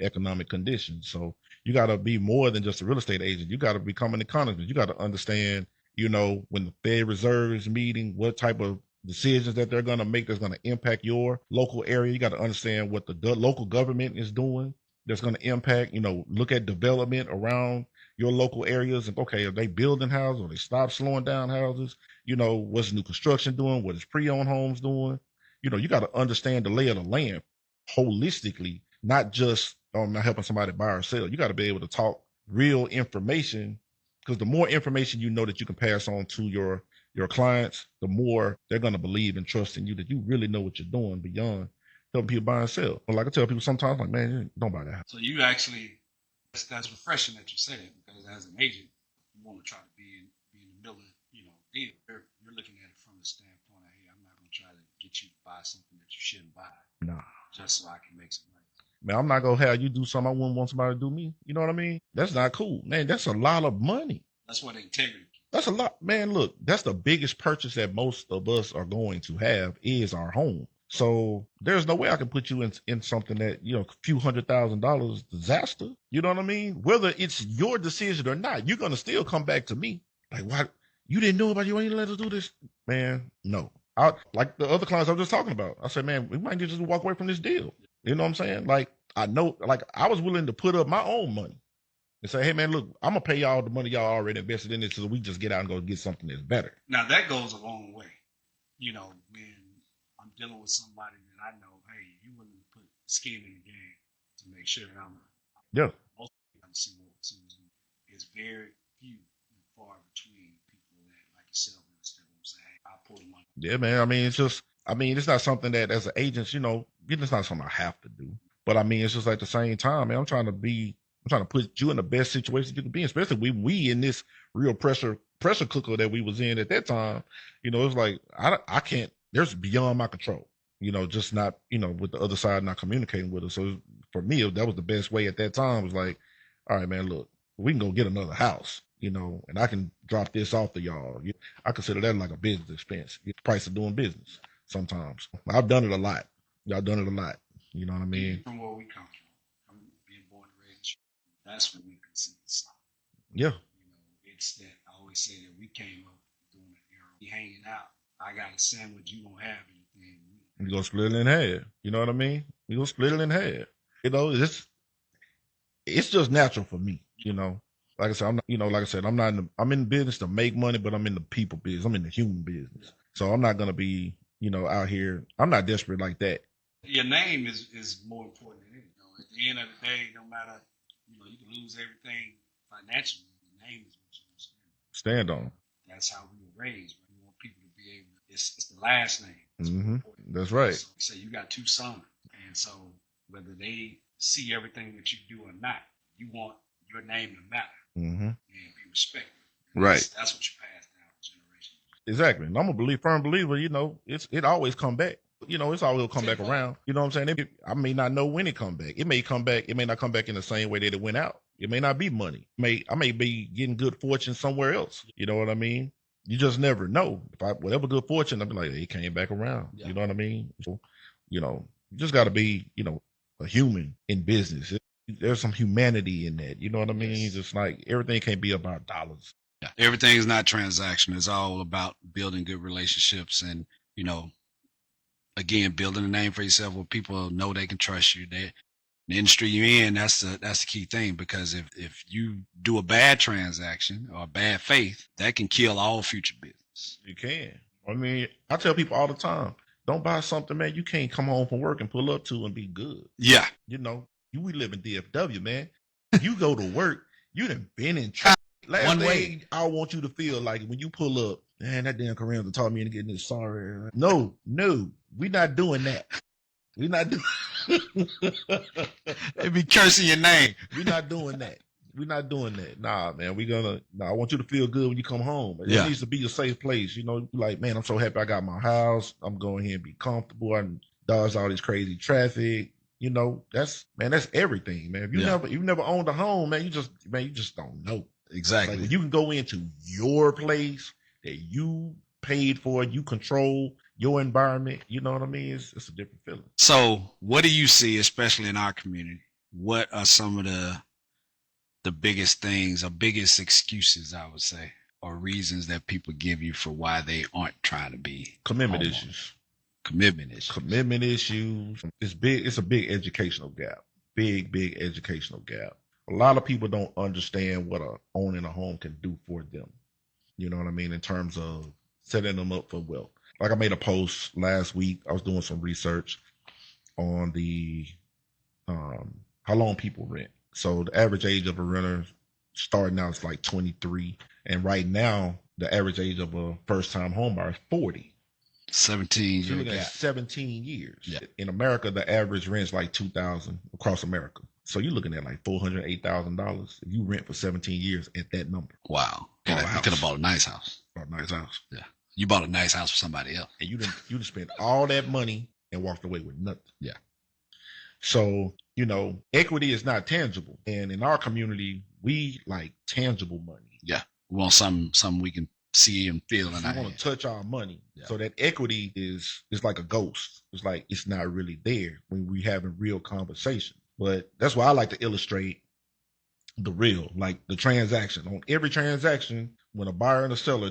economic conditions. So you got to be more than just a real estate agent. You got to become an economist. You got to understand, when the Fed Reserve is meeting, what type of decisions that they're going to make that's going to impact your local area. You got to understand what the local government is doing that's going to impact, look at development around your local areas. And okay, are they building houses or they stop slowing down houses? What's new construction doing? What is pre-owned homes doing? You got to understand the lay of the land holistically, not just not helping somebody buy or sell. You got to be able to talk real information, because the more information that you can pass on to your clients, the more they're going to believe and trust in you that you really know what you're doing beyond helping people buy and sell. But like I tell people sometimes, like, man, don't buy that house. So you actually, that's refreshing that you say that, because as an agent, you want to try to be in the middle of, deal. You're looking at it from the standpoint of, hey, I'm not going to try to get you to buy something that you shouldn't buy. Nah. Just so I can make some money. Man, I'm not going to have you do something I wouldn't want somebody to do me. You know what I mean? That's not cool. Man, that's a lot of money. That's what integrity. That's a lot, man. Look, that's the biggest purchase that most of us are going to have is our home. So there's no way I can put you in something that, a few $100,000 disaster. You know what I mean? Whether it's your decision or not, you're gonna still come back to me. Like, what? You didn't know about you ain't let us do this? Man, no. Like the other clients I was just talking about. I said, man, we might need to just walk away from this deal. You know what I'm saying? Like, I know, like I was willing to put up my own money and say, hey man, look, I'm gonna pay y'all the money y'all already invested in it so we just get out and go get something that's better. Now that goes a long way. When I'm dealing with somebody that I know, hey, you willing to put skin in the game to make sure that I'm most people I'm seeing is very few and far between people that like yourself and stuff. I'm saying, I pull the money. Yeah, man. It's not something that as an agent, it's not something I have to do. But I mean, it's just like the same time, man, I'm trying to put you in the best situation you can be, especially we in this real pressure cooker that we was in at that time. It's like I can't. There's beyond my control. Just not with the other side not communicating with us. So for me, that was the best way at that time. Was like, all right, man, look, we can go get another house. And I can drop this off to y'all. I consider that like a business expense. The price of doing business. Sometimes I've done it a lot. Y'all done it a lot. You know what I mean? From where we come from being born and raised, that's what we consider solid. Yeah. It's that I always say that we came up doing an era. We hanging out. I got a sandwich. You don't have anything. We're gonna split it in half. You know what I mean? We're gonna split it in half. It's just natural for me. Like I said, I'm in business to make money, but I'm in the people business. I'm in the human business. So I'm not gonna be, out here. I'm not desperate like that. Your name is more important than anything. At the end of the day, no matter, you can lose everything financially. The name is what you stand on. That's how we were raised. We want people to be able. It's the last name. That's right. So you got two sons, and so whether they see everything that you do or not, you want your name to matter and be respected. Right. That's what you pass down to generation. Exactly. And I'm a firm believer. It always come back. It's always come back around. You know what I'm saying? I may not know when it come back. It may come back. It may not come back in the same way that it went out. It may not be money. I may be getting good fortune somewhere else. You know what I mean? You just never know. Whatever good fortune, I'll be like, it came back around. Yeah. You know what I mean? So, you just got to be, a human in business. There's some humanity in that. You know what I mean? Yes. Just like everything can't be about dollars. Yeah. Everything is not transactional. It's all about building good relationships and, again, building a name for yourself where people know they can trust you. The industry you're in, that's the key thing, because if you do a bad transaction or bad faith, that can kill all future business. You can. I mean, I tell people all the time, don't buy something, man, you can't come home from work and pull up to and be good. Yeah. We live in DFW, man. You go to work, you done been in traffic. Last thing I want you to feel like when you pull up, man, that damn Carranza taught me to get this sorry. No, we're not doing that. We're not doing They be cursing your name. We're not doing that. Nah, man. I want you to feel good when you come home. It needs to be a safe place. Like, man, I'm so happy I got my house. I'm going here and be comfortable. I dodge all this crazy traffic. That's everything, man. If you've never owned a home, man, you just don't know. Exactly. Like, you can go into your place that you paid for, you control your environment. You know what I mean? It's a different feeling. So what do you see, especially in our community? What are some of the biggest things or biggest excuses, I would say, or reasons that people give you for why they aren't trying to be commitment issues? Commitment issues. It's big. It's a big educational gap. Big educational gap. A lot of people don't understand what owning a home can do for them. You know what I mean? In terms of setting them up for wealth. Like, I made a post last week. I was doing some research on the how long people rent. So the average age of a renter starting out is like 23. And right now, the average age of a first-time homebuyer is 40. 17 years. So 17 years. Yeah. In America, the average rent's like $2,000 across America. So you're looking at like $408,000 if you rent for 17 years at that number. Wow. You could have bought a nice house. Yeah. You bought a nice house for somebody else. And you didn't spend all that money and walked away with nothing. Yeah. So, equity is not tangible. And in our community, we like tangible money. Yeah. We want something we can see and feel in We our want hand. to touch our money. Yeah. So that equity is like a ghost. It's like it's not really there when we having real conversation. But that's why I like to illustrate the real, like the transaction. On every transaction, when a buyer and a seller,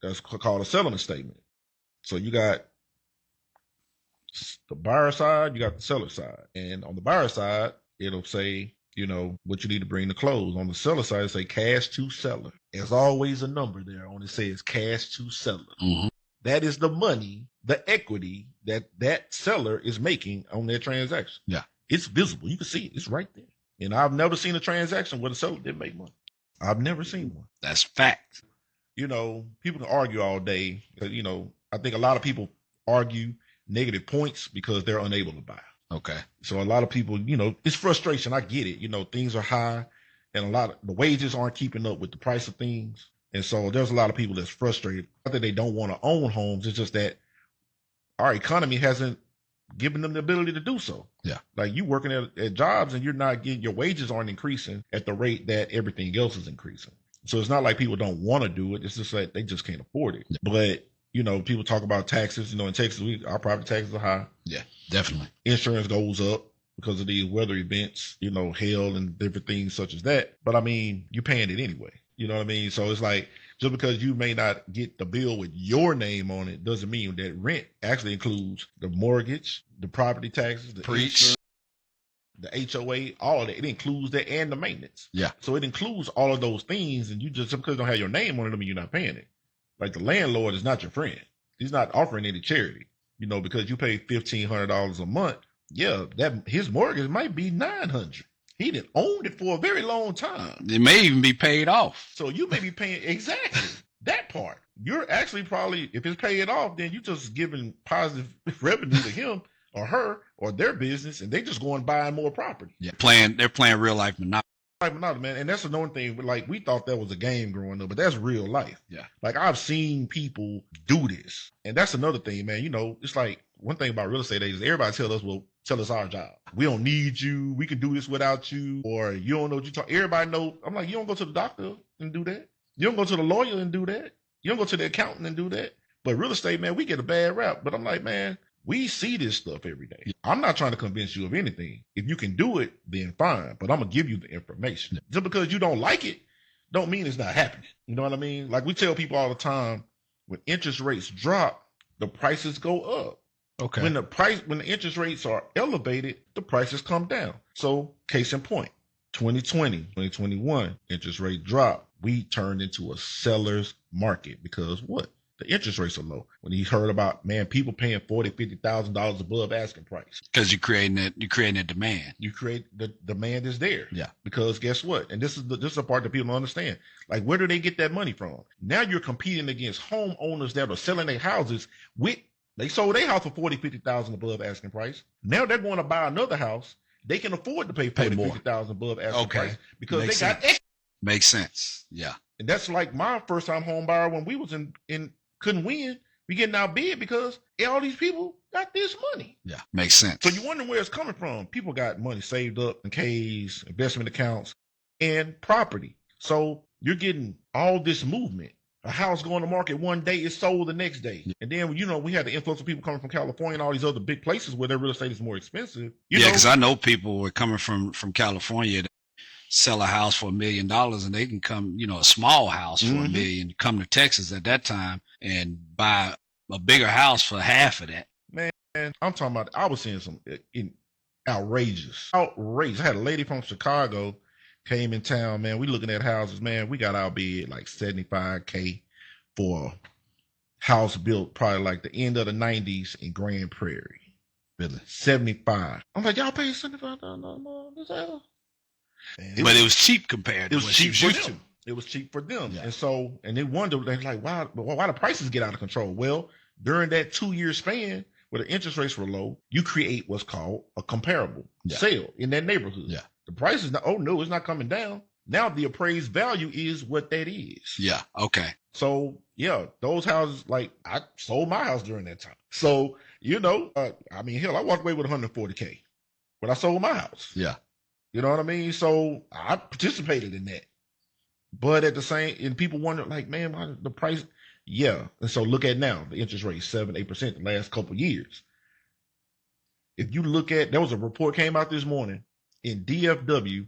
that's called a settlement statement. So you got the buyer side, you got the seller side. And on the buyer side, it'll say, what you need to bring to close. On the seller side, it say cash to seller. There's always a number there on it says cash to seller. Mm-hmm. That is the money, the equity that seller is making on their transaction. Yeah. It's visible. You can see it. It's right there. And I've never seen a transaction where the seller didn't make money. I've never seen one. That's fact. People can argue all day. I think a lot of people argue negative points because they're unable to buy. Okay. So a lot of people, it's frustration. I get it. Things are high and a lot of the wages aren't keeping up with the price of things. And so there's a lot of people that's frustrated. Not that they don't want to own homes. It's just that our economy hasn't given them the ability to do so. Yeah. Like you working at jobs and you're not getting, your wages aren't increasing at the rate that everything else is increasing. So it's not like people don't want to do it. It's just that they just can't afford it. Yeah. But, people talk about taxes. In Texas, our property taxes are high. Yeah, definitely. Insurance goes up because of these weather events, hail and different things such as that. But I mean, you're paying it anyway. You know what I mean? So it's like, just because you may not get the bill with your name on it doesn't mean that rent actually includes the mortgage, the property taxes, the Preach. the HOA, all of that. It includes that and the maintenance. Yeah. So it includes all of those things, and you just because you don't have your name on it, I mean you're not paying it. Like the landlord is not your friend. He's not offering any charity. Because you pay $1,500 a month. Yeah, that his mortgage might be $900. He didn't own it for a very long time. It may even be paid off. So you may be paying exactly that part. You're actually probably, if it's paid off, then you're just giving positive revenue to him or her or their business, and they just go and buy more property. Yeah, they're playing real life monopoly. Man, and that's another thing. Like we thought that was a game growing up, but that's real life. Yeah. Like I've seen people do this, and that's another thing, man. It's like one thing about real estate agents. Everybody tell us our job. We don't need you. We can do this without you, or you don't know what you talk. Everybody know. I'm like, you don't go to the doctor and do that. You don't go to the lawyer and do that. You don't go to the accountant and do that. But real estate, man, we get a bad rap. But I'm like, man, we see this stuff every day. I'm not trying to convince you of anything. If you can do it, then fine. But I'm going to give you the information. Just because you don't like it, don't mean it's not happening. You know what I mean? Like we tell people all the time, when interest rates drop, the prices go up. Okay. When the interest rates are elevated, the prices come down. So case in point, 2020, 2021, interest rate dropped. We turned into a seller's market because what? The interest rates are low. When he heard about, man, people paying $40,000, $50,000 above asking price. Because you're creating a demand. You create the demand is there. Yeah. Because guess what? And this is the part that people don't understand. Like, where do they get that money from? Now you're competing against homeowners that are selling their houses they sold their house for $40,000, $50,000 above asking price. Now they're going to buy another house. They can afford to pay $40,000, $50,000 above asking price because Makes they got sense. Makes sense. Yeah. And that's like my first time home buyer when we was in couldn't win. We getting outbid because all these people got this money. Yeah. Makes sense. So you wonder where it's coming from. People got money saved up in K's, investment accounts, and property. So you're getting all this movement. A house going to market one day is sold the next day. Yeah. And then, we had the influx of people coming from California and all these other big places where their real estate is more expensive. Because I know people were coming from California to sell a house for $1 million and they can come, a small house for $1 million, come to Texas at that time and buy a bigger house for half of that. Man, I'm talking about, I was seeing some outrageous. I had a lady from Chicago came in town, man. We looking at houses, man. We got outbid like $75K for a house built probably like the end of the 90s in Grand Prairie. Really? 75. I'm like, y'all paying $75? This hell? But it was cheap compared to what she was used to. It was cheap for them. Yeah. And they wondered, they're like, why the prices get out of control? Well, during that 2-year span where the interest rates were low, you create what's called a comparable sale in that neighborhood. Yeah. The price is not, it's not coming down. Now the appraised value is what that is. Yeah. Okay. So yeah, those houses, like I sold my house during that time. So, I walked away with $140K, but I sold my house. Yeah. You know what I mean? So I participated in that. But at the same, and people wonder, like, man, why the price? Yeah. And so look at now, the interest rate 7-8% the last couple of years. If you look at, there was a report came out this morning in DFW,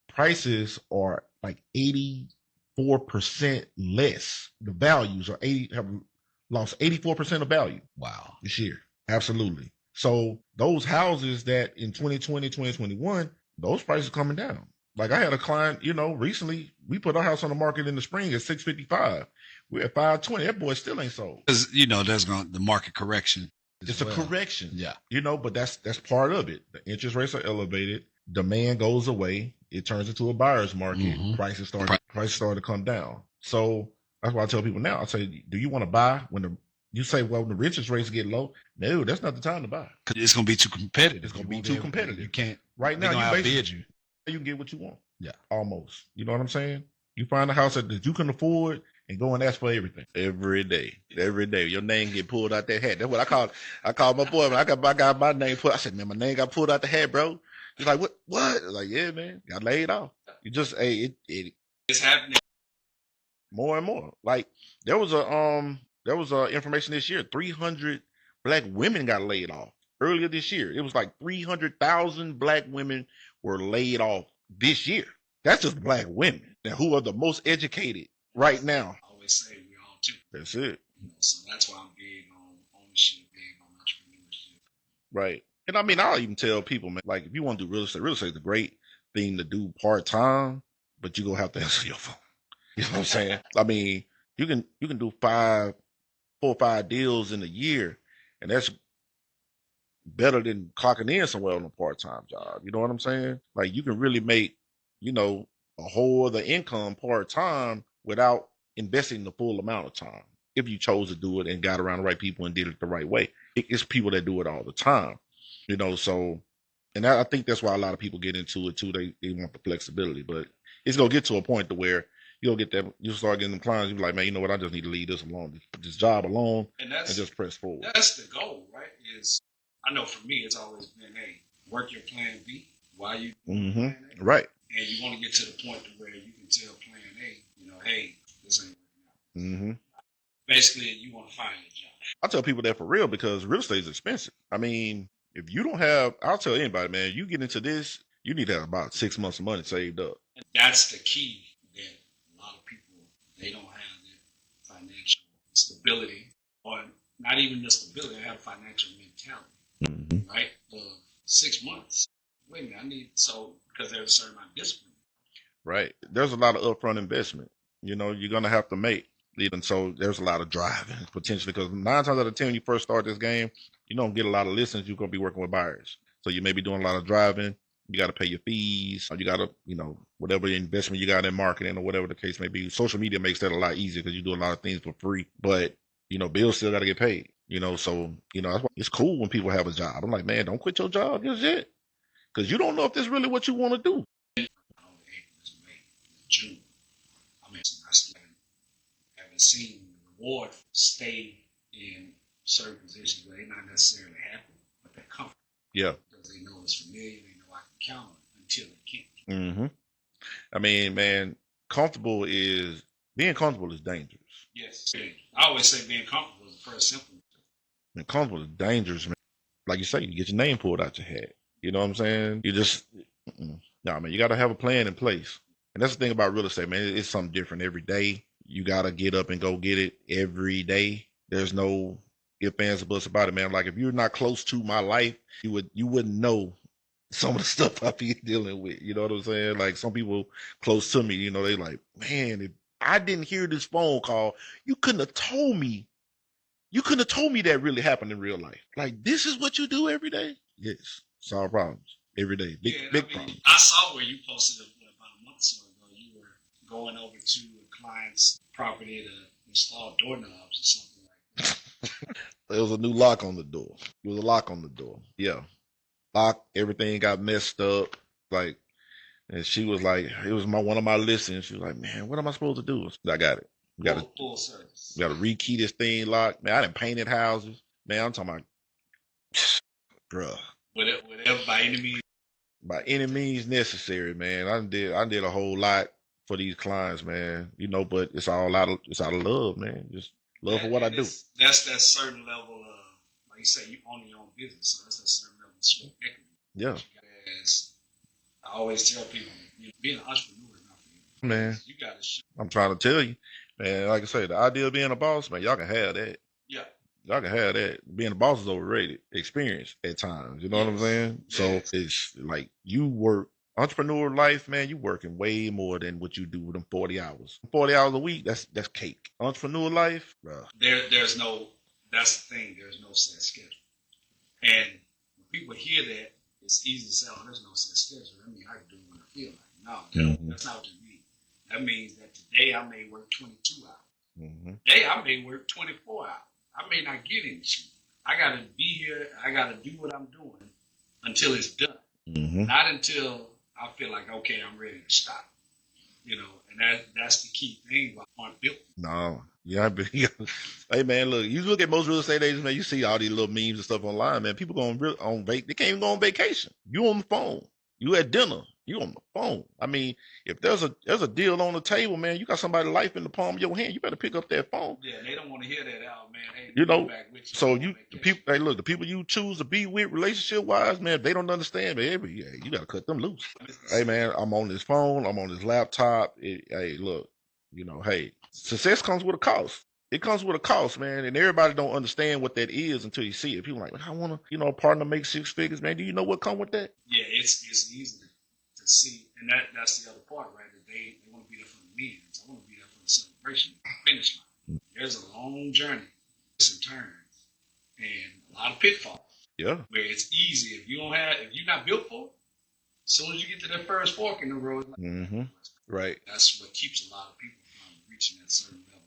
prices are like 84% less. The values are have lost 84% of value. Wow. This year. Absolutely. So those houses that in 2020, 2021, those prices coming down. Like I had a client, recently we put our house on the market in the spring at 655. We're at 520. That boy still ain't sold. Because there's the market correction. It's a correction. Yeah. But that's part of it. The interest rates are elevated. Demand goes away. It turns into a buyer's market. Mhm. Prices start to come down. So that's why I tell people now. I say, do you want to buy when you say, well, when the interest rates get low? No, that's not the time to buy. Because it's going to be too competitive. It's going to be too competitive. You can't. Right now, you outbid you. You can get what you want. Yeah. Almost. You know what I'm saying? You find a house that you can afford and go and ask for everything. Every day. Every day. Your name get pulled out that hat. That's what I call my boy. When I got my name pulled. I said, man, my name got pulled out the hat, bro. He's like, what? I was like, yeah, man. Got laid off. You just, It's happening more and more. Like there was information this year. 300 black women got laid off earlier this year. It was like 300,000 black women were laid off this year. That's just black women. Now, who are the most educated right now? I always say we all too. That's it. So that's why I'm big on ownership, big on entrepreneurship. Right. And I mean, I'll even tell people, man, like if you want to do real estate is a great thing to do part-time, but you're going to have to answer your phone. You know what I'm saying? I mean, you can do 4 or 5 deals in a year, and that's better than clocking in somewhere on a part-time job. You know what I'm saying? Like you can really make, a whole other income part-time without investing the full amount of time. If you chose to do it and got around the right people and did it the right way. It's people that do it all the time. So, and I think that's why a lot of people get into it too. They want the flexibility, but it's going to get to a point to where you'll get that, you'll start getting them clients. You'll be like, man, you know what? I just need to leave this alone, this job alone, and just press forward. That's the goal, right? I know for me, it's always been, hey, work your plan B while you plan A. Right. And you want to get to the point to where you can tell plan A, hey, this ain't working out. Basically, you want to find a job. I tell people that for real because real estate is expensive. I mean, if you don't have, I'll tell anybody, man, you get into this, you need to have about 6 months of money saved up. And that's the key that a lot of people, they don't have that financial stability, or not even the stability, they have financial mentality, right? 6 months. Wait a minute, because there's a certain amount of discipline. Right. There's a lot of upfront investment, you're going to have to make. Even so, there's a lot of driving potentially because 9 times out of 10, when you first start this game, you don't get a lot of listings. You're going to be working with buyers. So you may be doing a lot of driving. You got to pay your fees. Or you got to, whatever investment you got in marketing or whatever the case may be. Social media makes that a lot easier because you do a lot of things for free. But, bills still got to get paid. So, that's why it's cool when people have a job. I'm like, man, don't quit your job just yet. Because you don't know if this is really what you want to do. June. I mean, I still haven't seen the reward stay in certain positions where they're not necessarily happy, but they're comfortable. Yeah. Because they know it's familiar, they know I can count on it until they can't. I mean, man, being comfortable is dangerous. Yes. I always say being comfortable is the first symptom. Being comfortable is dangerous, man. Like you say, you get your name pulled out your hat. You know what I'm saying? You just, no, man, you got to have a plan in place. And that's the thing about real estate, man. It's something different every day. You got to get up and go get it every day. There's no ifs, ands, or buts about it, man. Like if you're not close to my life, you wouldn't know some of the stuff I be dealing with. You know what I'm saying? Like some people close to me, they like, man, if I didn't hear this phone call, you couldn't have told me. You couldn't have told me that really happened in real life. Like this is what you do every day? Yes. Solve problems every day. Big problems. I saw where you posted about a month or so ago. You were going over to a client's property to install doorknobs or something like that. There was a new lock on the door. There was a lock on the door. Yeah. Lock, everything got messed up. Like, and she was like, it was one of my listings. She was like, man, what am I supposed to do? I got it. We got full service. We got to rekey this thing locked. Man, I done painted houses. Man, I'm talking about, bruh. Whatever, by any means. By any means necessary, man. I did a whole lot. for these clients, man. But it's all out of love, man. Just love for what I do. That's that certain level of, like you say, you own your own business, so that's that certain level of sweat equity. Yeah. As I always tell people, being an entrepreneur is not for you. Man, you got to. I'm trying to tell you, man. Like I say, the idea of being a boss, man, y'all can have that. Yeah. Y'all can have that. Being a boss is overrated. Experience at times. You know what I'm saying? Yes. So it's like you work entrepreneur life, man. You working way more than what you do with them 40 hours. 40 hours a week, that's cake. Entrepreneur life, bro. There's no. That's the thing. There's no set schedule. And when people hear that, it's easy to say, "Oh, there's no set schedule." I mean, I can do what I feel like. No, that's not what it means. That means that today I may work 22 hours. Today I may work 24 hours. I may not get any sleep. I got to be here. I got to do what I'm doing until it's done. Not until I feel like, okay, I'm ready to stop. And that's the key thing. Aren't built. No. Yeah. Hey, man, look, you look at most real estate agents, man, you see all these little memes and stuff online, man. People going they can't even go on vacation. You on the phone. You at dinner. You on the phone. I mean, if there's a deal on the table, man, you got somebody's life in the palm of your hand. You better pick up that phone. Yeah, they don't want to hear that out, man. Hey, back with you. So the people you choose to be with relationship wise, man, they don't understand, man. You got to cut them loose. Hey, man, I'm on this phone. I'm on this laptop. Hey, look, hey, success comes with a cost. It comes with a cost, man, and everybody don't understand what that is until you see it. People are like, I want to, a partner make 6 figures, man. Do you know what come with that? Yeah, it's easy to see, and that's the other part, right? That they want to be there for the wins. I want to be there for the celebration, the finish line. There's a long journey, twists and turns, and a lot of pitfalls. Yeah, where it's easy if you're not built for it. As soon as you get to that first fork in the road, right. That's what keeps a lot of people from reaching that certain level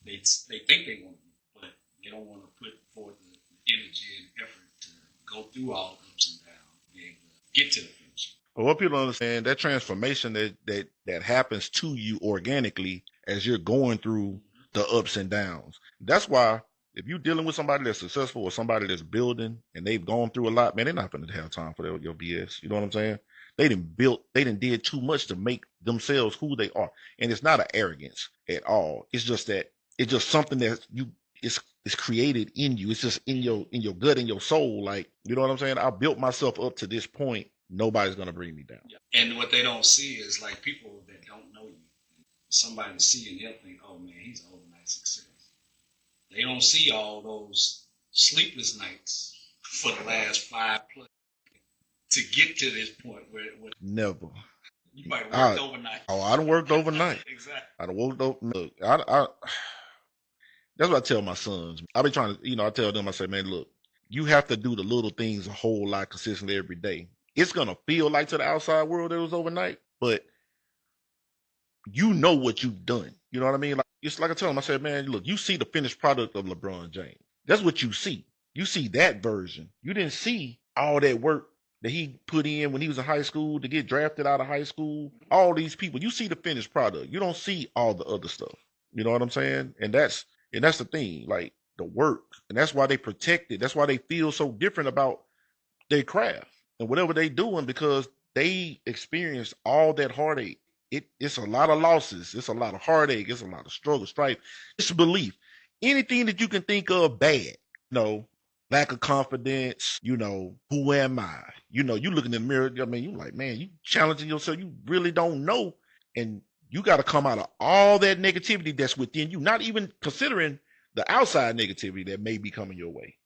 that they think they want to be, but they don't want to put forth the energy and effort to go through all the ups and downs, be able to get to the finish. But what people don't understand, that transformation that happens to you organically as you're going through the ups and downs. That's why if you're dealing with somebody that's successful or somebody that's building and they've gone through a lot, man, they're not going to have time for your BS. You know what I'm saying? They didn't did too much to make themselves who they are. And it's not an arrogance at all. It's just that it's just something that it's created in you. It's just in your gut, in your soul. Like, you know what I'm saying? I built myself up to this point. Nobody's going to bring me down. Yeah. And what they don't see is like people that don't know you. Somebody see and they'll think, oh man, he's an overnight success. They don't see all those sleepless nights for the last 5+ to get to this point where never. You might have worked overnight. Oh, I done worked overnight. Exactly. I done worked over. Look, that's what I tell my sons. I be trying to, I tell them, I say, man, look, you have to do the little things a whole lot consistently every day. It's going to feel like to the outside world it was overnight, but you know what you've done. You know what I mean? Like, it's like I tell them, I said, man, look, you see the finished product of LeBron James. That's what you see. You see that version. You didn't see all that work that he put in when he was in high school to get drafted out of high school. All these people, you see the finished product. You don't see all the other stuff. You know what I'm saying? And that's the thing, like the work. And that's why they protect it. That's why they feel so different about their craft and whatever they doing, because they experienced all that heartache. It's a lot of losses. It's a lot of heartache. It's a lot of struggle, strife, disbelief. Anything that you can think of bad, lack of confidence, who am I? You look in the mirror, I mean, you like, man, you challenging yourself. You really don't know. And you got to come out of all that negativity that's within you, not even considering the outside negativity that may be coming your way.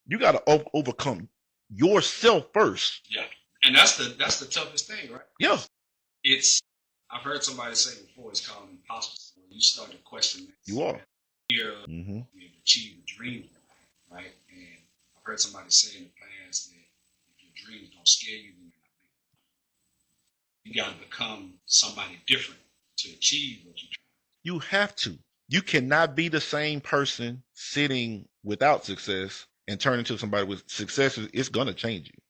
You got to overcome yourself first. Yeah. And that's the toughest thing, right? Yeah. I've heard somebody say before, it's called imposter. When you start to question that. You are. You've achieved a dream, right? And I've heard somebody say in the past that if your dreams don't scare you, then you're not big. You got to become somebody different to achieve what you're trying. You have to. You cannot be the same person sitting without success and turn into somebody with success. It's going to change you.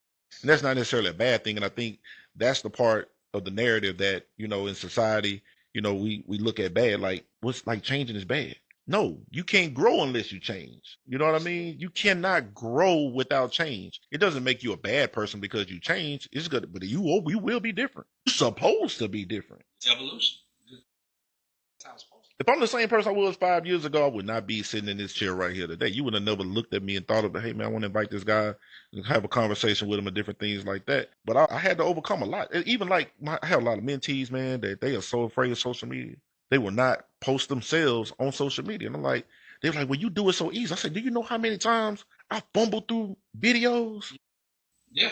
And that's not necessarily a bad thing. And I think that's the part of the narrative that, in society, we look at bad, like what's like changing is bad. No, you can't grow unless you change. You know what I mean? You cannot grow without change. It doesn't make you a bad person because you change. It's good, but you will be different. You're supposed to be different. It's evolution. If I'm the same person I was 5 years ago, I would not be sitting in this chair right here today. You would have never looked at me and thought of, hey man, I want to invite this guy and have a conversation with him and different things like that. But I had to overcome a lot. Even like I have a lot of mentees, man, that they are so afraid of social media. They will not post themselves on social media. And I'm like, they're like, well, you do it so easy. I said, do you know how many times I fumbled through videos? Yeah.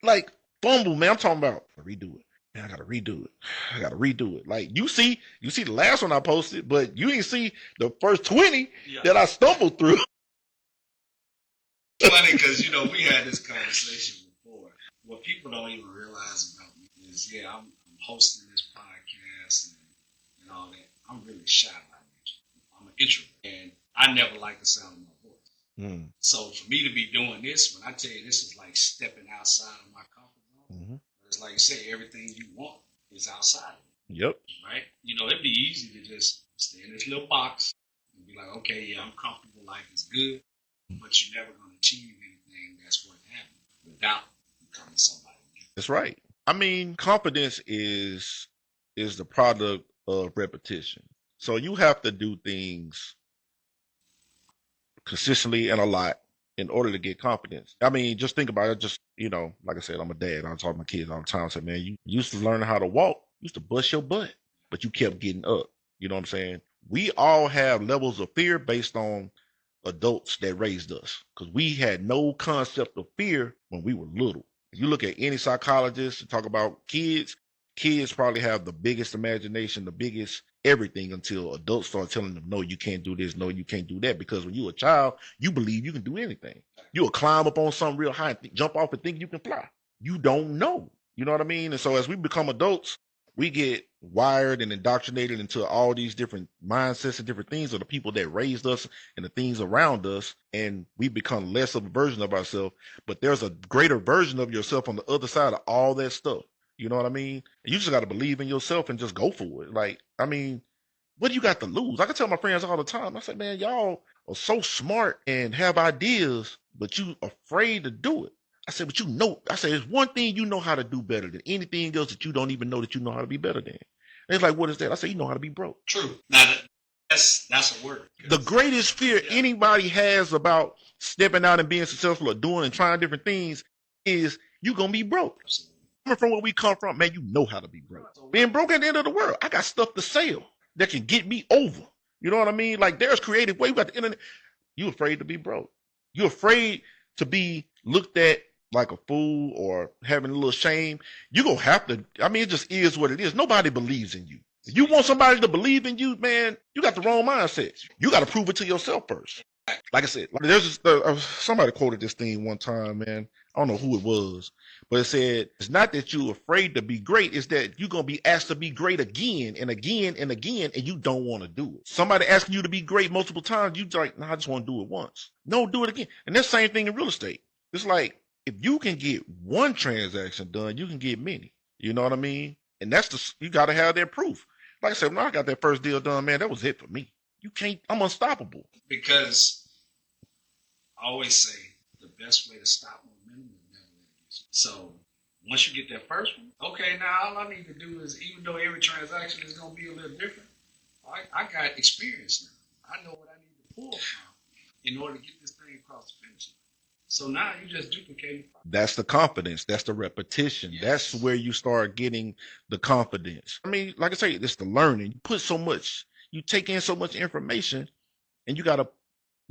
Like, fumble, man. I'm talking about redo it. Man, I gotta redo it. I gotta redo it. Like you see the last one I posted, but you didn't see the first 20 that I stumbled through. Funny because we had this conversation before. What people don't even realize about me is, I'm hosting this podcast and all that. I'm really shy by nature. I'm an introvert, and I never like the sound of my voice. So for me to be doing this, when I tell you this is like stepping outside of my comfort zone. It's like you say, everything you want is outside of it. Yep. Right? It'd be easy to just stay in this little box and be like, okay, yeah, I'm comfortable, life is good, but you're never going to achieve anything that's worth having without becoming somebody new. That's right. I mean, confidence is the product of repetition. So you have to do things consistently and a lot in order to get confidence. I mean, just think about it. Just, like I said, I'm a dad. I talk to my kids all the time. I say, man, you used to learn how to walk, you used to bust your butt, but you kept getting up. You know what I'm saying? We all have levels of fear based on adults that raised us, because we had no concept of fear when we were little. If you look at any psychologist and talk about kids probably have the biggest imagination, the biggest everything, until adults start telling them, no, you can't do this, no, you can't do that. Because when you're a child, you believe you can do anything. You'll climb up on something real high and jump off and think you can fly. You don't know. You know what I mean? And so as we become adults, we get wired and indoctrinated into all these different mindsets and different things of the people that raised us and the things around us, and we become less of a version of ourselves. But there's a greater version of yourself on the other side of all that stuff. You know what I mean? You just got to believe in yourself and just go for it. Like, I mean, what do you got to lose? I can tell my friends all the time. I say, man, y'all are so smart and have ideas, but you afraid to do it. I said, but I said, there's one thing you know how to do better than anything else that you don't even know that you know how to be better than. And it's like, what is that? I said, you know how to be broke. True. Now, that's a word. The greatest fear anybody has about stepping out and being successful or doing and trying different things is you're going to be broke. Absolutely. Coming from where we come from, man, you know how to be broke. Being broke at the end of the world, I got stuff to sell that can get me over. You know what I mean? Like, there's creative ways. You got the internet. You afraid to be broke. You're afraid to be looked at like a fool or having a little shame. You're going to have to, I mean, it just is what it is. Nobody believes in you. If you want somebody to believe in you, man, you got the wrong mindset. You got to prove it to yourself first. Like I said, there's somebody quoted this thing one time, man. I don't know who it was, but it said, it's not that you're afraid to be great, it's that you're going to be asked to be great again and again and again, and you don't want to do it. Somebody asking you to be great multiple times, you like, no, I just want to do it once. No, do it again. And that's the same thing in real estate. It's like, if you can get one transaction done, you can get many. You know what I mean? And you got to have that proof. Like I said, when I got that first deal done, man, that was it for me. I'm unstoppable. Because I always say the best way to stop momentum is never let it get you. So once you get that first one, okay, now all I need to do is, even though every transaction is going to be a little different, I got experience now. I know what I need to pull from in order to get this thing across the finish line. So now you just duplicate it. That's the confidence. That's the repetition. Yes. That's where you start getting the confidence. I mean, like I say, it's the learning. You take in so much information, and you got to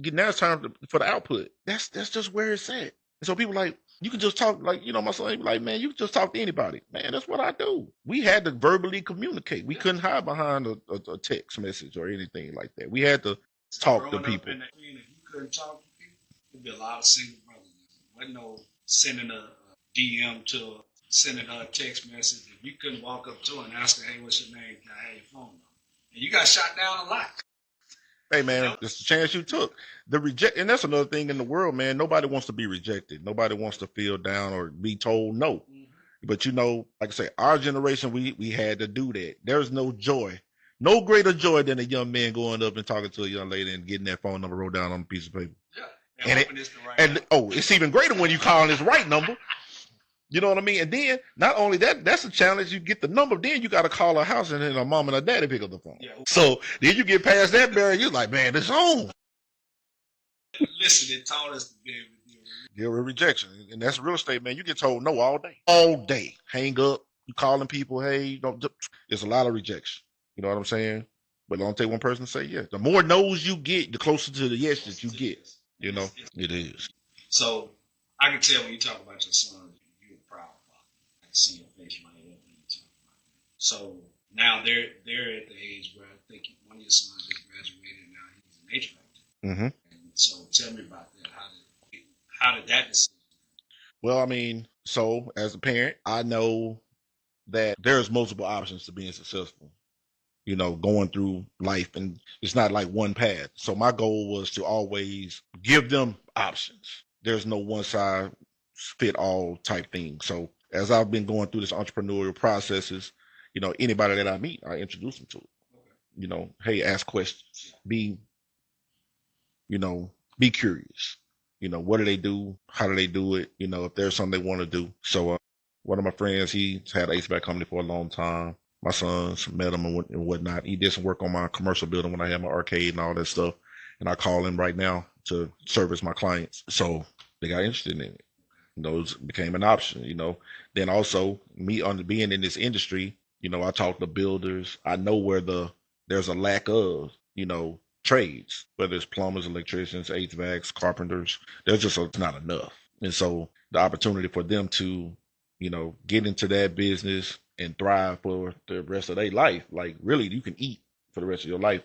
get, now it's time for the output. That's just where it's at. And so people like, you can just talk, like, my son be like, man, you can just talk to anybody. Man, that's what I do. We had to verbally communicate. We couldn't hide behind a text message or anything like that. We had to talk to people. If you couldn't talk to people, there'd be a lot of single brothers. Wasn't no sending a DM sending her a text message. If you couldn't walk up to her and ask her, hey, what's your name? Can I have your phone number? And you got shot down a lot. Hey, man, it's the chance you took. And that's another thing in the world, man. Nobody wants to be rejected. Nobody wants to feel down or be told no. Mm-hmm. But, like I say, our generation, we had to do that. There's no joy. No greater joy than a young man going up and talking to a young lady and getting that phone number wrote down on a piece of paper. Yeah. It's even greater when you call this right number. You know what I mean? And then not only that, that's a challenge. You get the number, then you got to call a house and then a mom and a daddy pick up the phone. Yeah. So then you get past that barrier, you're like, man, it's on. Listen, it taught us to be able to Deal with rejection. And that's real estate, man. You get told no all day. All day. Hang up. You calling people, hey, you know, there's a lot of rejection. You know what I'm saying? But it don't take one person to say yes. The more no's you get, the closer to the yes that you get. You know, it is. So I can tell when you talk about your son, you're a proud father. I can see your face right up when you talk about that. So now they're at the age where I think one of your sons just graduated. Now he's an HVAC. Mm-hmm. And so tell me about that. How did that decision? Well, I mean, so as a parent, I know that there's multiple options to being successful. You know, going through life, and it's not like one path. So my goal was to always give them options. There's no one size fit all type thing. So as I've been going through this entrepreneurial processes, you know, anybody that I meet, I introduce them to it. You know, hey, ask questions. Be curious. You know, what do they do? How do they do it? You know, if there's something they want to do. So one of my friends, he's had an HVAC company for a long time. My sons met him and whatnot. He did some work on my commercial building when I had my arcade and all that stuff. And I call him right now to service my clients. So they got interested in it. Those became an option, you know. Then also me being in this industry, you know, I talk to builders. I know where there's a lack of, you know, trades, whether it's plumbers, electricians, HVACs, carpenters. There's just it's not enough. And so the opportunity for them to, you know, get into that business and thrive for the rest of their life. Like really, you can eat for the rest of your life,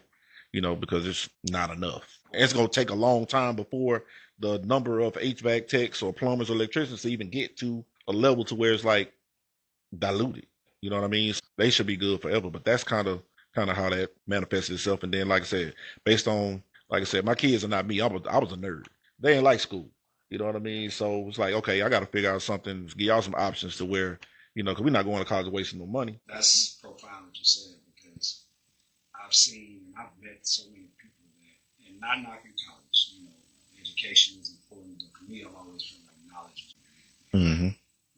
you know, because it's not enough. And it's going to take a long time before the number of HVAC techs or plumbers or electricians to even get to a level to where it's like diluted. You know what I mean? They should be good forever, but that's kind of how that manifests itself. And then, like I said, based on, like I said, my kids are not me. I was a nerd. They ain't like school. You know what I mean? So it's like, okay, I got to figure out something, give y'all some options to where, you know, because we're not going to college wasting no money. That's profound what you said, because I've met so many people that, and not knocking college, you know, education is important, but for me, I've always felt like knowledge is important. Mm-hmm.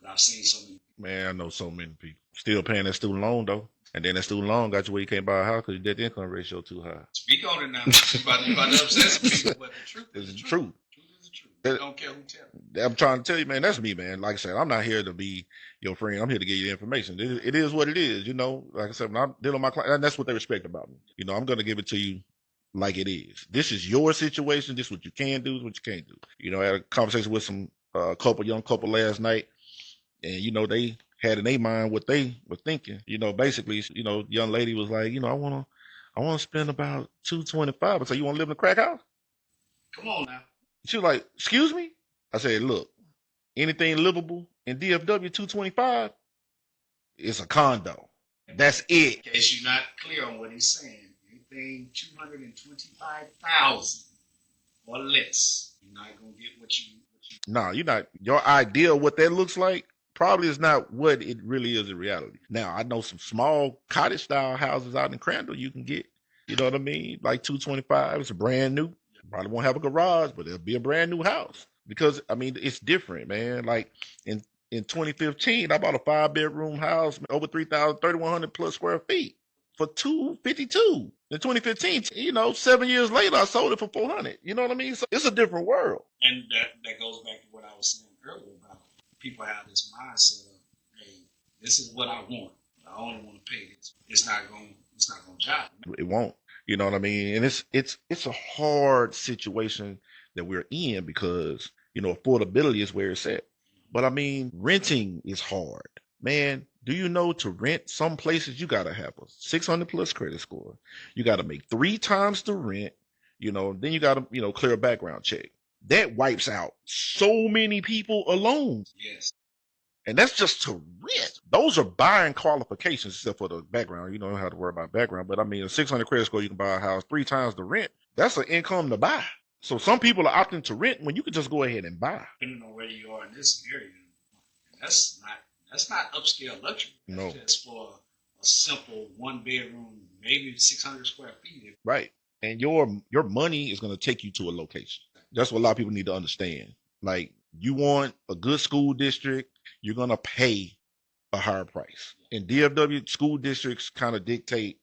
But I've seen so many people. Man, I know so many people. Still paying that student loan, though. And then that student loan got you where you can't buy a house because your debt income ratio too high. Speak on it now. You about to upset some people, but the truth is the truth. Truth is the truth. I don't care who tells you. I'm trying to tell you, man, that's me, man. Like I said, I'm not here to be your friend. I'm here to give you the information. It is what it is, you know. Like I said, when I'm dealing with my client, that's what they respect about me. You know, I'm going to give it to you like it is. This is your situation. This is what you can do, this is what you can't do. You know, I had a conversation with some young couple last night, and, you know, they had in their mind what they were thinking. You know, basically, you know, young lady was like, you know, I want to spend about $225. I said, you want to live in a crack house? Come on now. She was like, excuse me? I said, look, anything livable in DFW 225 is a condo. That's it. In case you're not clear on what he's saying, anything 225,000 or less, you're not gonna get what you. No, you're not. Your idea of what that looks like probably is not what it really is in reality. Now, I know some small cottage style houses out in Crandall you can get. You know what I mean? Like 225. It's a brand new. Probably won't have a garage, but it'll be a brand new house. Because I mean, it's different, man. Like in 2015, I bought a 5-bedroom house, over 3,100 plus square feet for $252. In 2015, you know, 7 years later, I sold it for $400. You know what I mean? So it's a different world. And that goes back to what I was saying earlier about people have this mindset of, hey, this is what I want. I only want to pay this. It's not going to jive. It won't. You know what I mean? And it's a hard situation that we're in because, you know, affordability is where it's at. But I mean, renting is hard. Man, do you know to rent some places you got to have a 600 plus credit score. You got to make 3 times the rent, you know, then you got to, you know, clear a background check. That wipes out so many people alone. Yes. And that's just to rent. Those are buying qualifications, except for the background. You don't have to worry about background. But I mean, a 600 credit score, you can buy a house 3 times the rent. That's an income to buy. So some people are opting to rent when you can just go ahead and buy. Depending on where you are in this area, that's not upscale luxury. That's no. Just for a simple 1-bedroom, maybe 600 square feet. Right. And your money is going to take you to a location. That's what a lot of people need to understand. Like, you want a good school district, you're going to pay a higher price. And DFW school districts kind of dictate,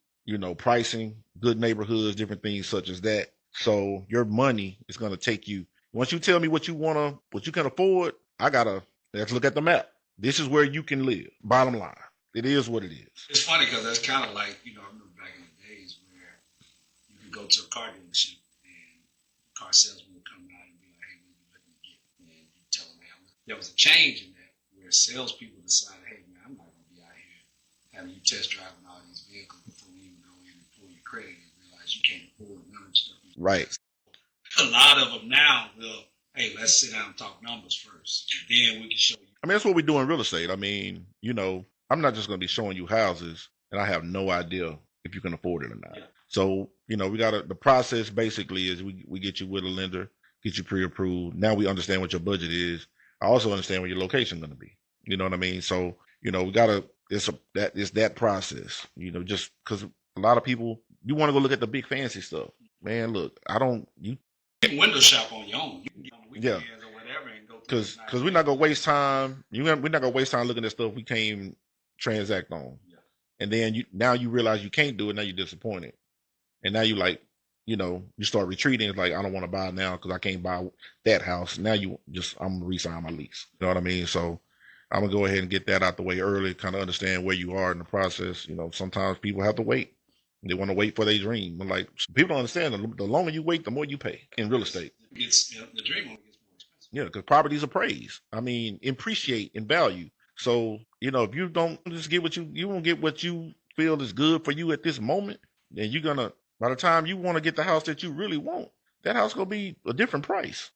pricing, good neighborhoods, different things such as that. So your money is going to take you. Once you tell me what you can afford, let's look at the map. This is where you can live. Bottom line, it is what it is. It's funny because that's kind of like, I remember back in the days where you could go to a car dealership and the car salesman would come out and be like, hey, what are you looking to get? And you tell them, hey, there was a change in that where salespeople decided, hey, man, I'm not going to be out here having you test driving all these vehicles before we even go in and pull your credit and realize you can't afford none of the stuff. Right. A lot of them now will, hey, let's sit down and talk numbers first, and then we can show you. I mean, that's what we do in real estate. I mean, I'm not just going to be showing you houses and I have no idea if you can afford it or not. Yeah. So, the process basically is we get you with a lender, get you pre-approved. Now we understand what your budget is. I also understand where your location is going to be. You know what I mean? So, it's that process, just because a lot of people, you want to go look at the big fancy stuff. Man, look, you can window shop on your own. You can get on the weekends or whatever and go through. Because we're not going to waste time. We're not going to waste time looking at stuff we can't transact on. Yeah. And then now you realize you can't do it. Now you're disappointed. And now you you start retreating. It's like, I don't want to buy now because I can't buy that house. Now I'm going to re-sign my lease. You know what I mean? So I'm going to go ahead and get that out the way early, kind of understand where you are in the process. Sometimes people have to wait. They want to wait for their dream. But people don't understand, the longer you wait, the more you pay in real estate. The dream only gets more expensive. Yeah, because properties appraise. Appreciate in value. So, if you don't just get you won't get what you feel is good for you at this moment, then by the time you want to get the house that you really want, that house going to be a different price,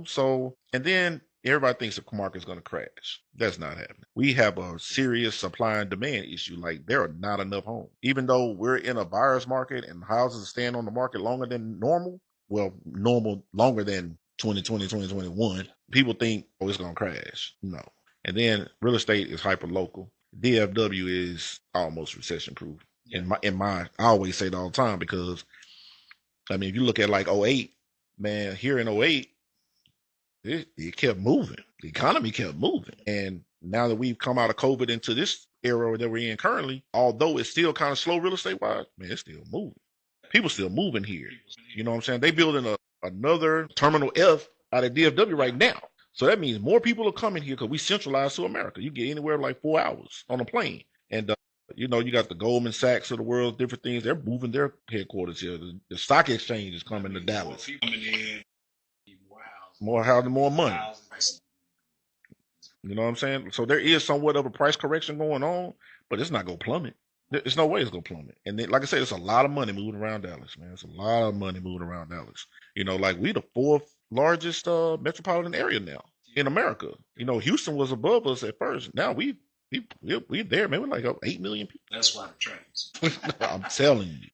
So, and then everybody thinks the market's going to crash. That's not happening. We have a serious supply and demand issue. There are not enough homes. Even though we're in a buyer's market and houses stand on the market longer than normal, longer than 2020, 2021, people think, it's going to crash. No. And then real estate is hyper local. DFW is almost recession proof. Yeah. I always say it all the time because, if you look at '08, man, here in '08, it kept moving. The economy kept moving. And now that we've come out of COVID into this era that we're in currently, although it's still kind of slow real estate wise, man, it's still moving. People still moving here. You know what I'm saying? They building another Terminal F out of DFW right now. So that means more people are coming here because we centralized to America. You get anywhere 4 hours on a plane. And, you got the Goldman Sachs of the world, different things. They're moving their headquarters here. The stock exchange is coming to Dallas. More housing, more money. You know what I'm saying? So there is somewhat of a price correction going on, but it's not going to plummet. There's no way it's going to plummet. And then, like I said, it's a lot of money moving around Dallas, man. It's a lot of money moving around Dallas. We the fourth largest metropolitan area now in America. Houston was above us at first. Now we're there, man. We're up 8 million people. That's why the trends. I'm telling you.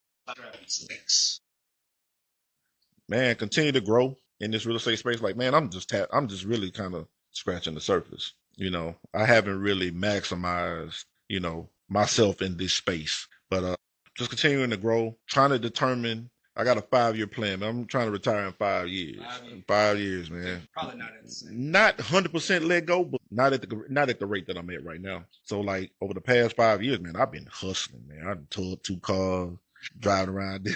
Man, continue to grow in this real estate space. Man, I'm just really kind of scratching the surface. I haven't really maximized, myself in this space, but just continuing to grow, trying to determine. I got a 5-year plan, man. I'm trying to retire in 5 years. 5 years, man. Probably not at the same. Not 100% let go, but not at the rate that I'm at right now. So over the past 5 years, man, I've been hustling, man. I tore up 2 cars, driving around there.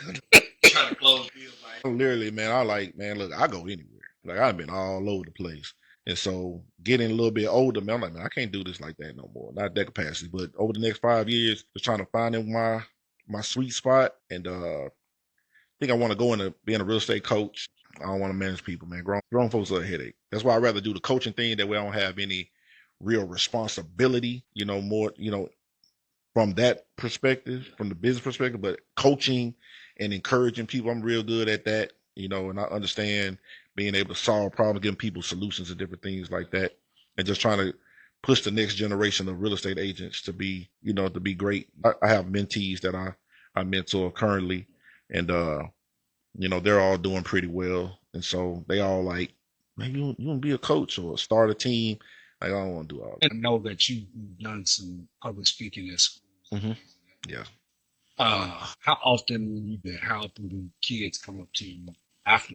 Trying to close deals, Literally, man, look, I go anywhere. I've been all over the place. And so getting a little bit older, man, I'm like, man, I can't do this like that no more. Not that capacity. But over the next 5 years, just trying to find my sweet spot. And I think I want to go into being a real estate coach. I don't want to manage people, man. Grown folks are a headache. That's why I'd rather do the coaching thing. That way I don't have any real responsibility, more, from that perspective, from the business perspective. But coaching and encouraging people, I'm real good at that, and I understand being able to solve problems, giving people solutions and different things like that, and just trying to push the next generation of real estate agents to be, to be great. I have mentees that I mentor currently, and, they're all doing pretty well. And so they all like, man, you want to be a coach or start a team? I don't want to do all that. I know that you've done some public speaking at schools. Mm-hmm. Yeah. How often do kids come up to you after?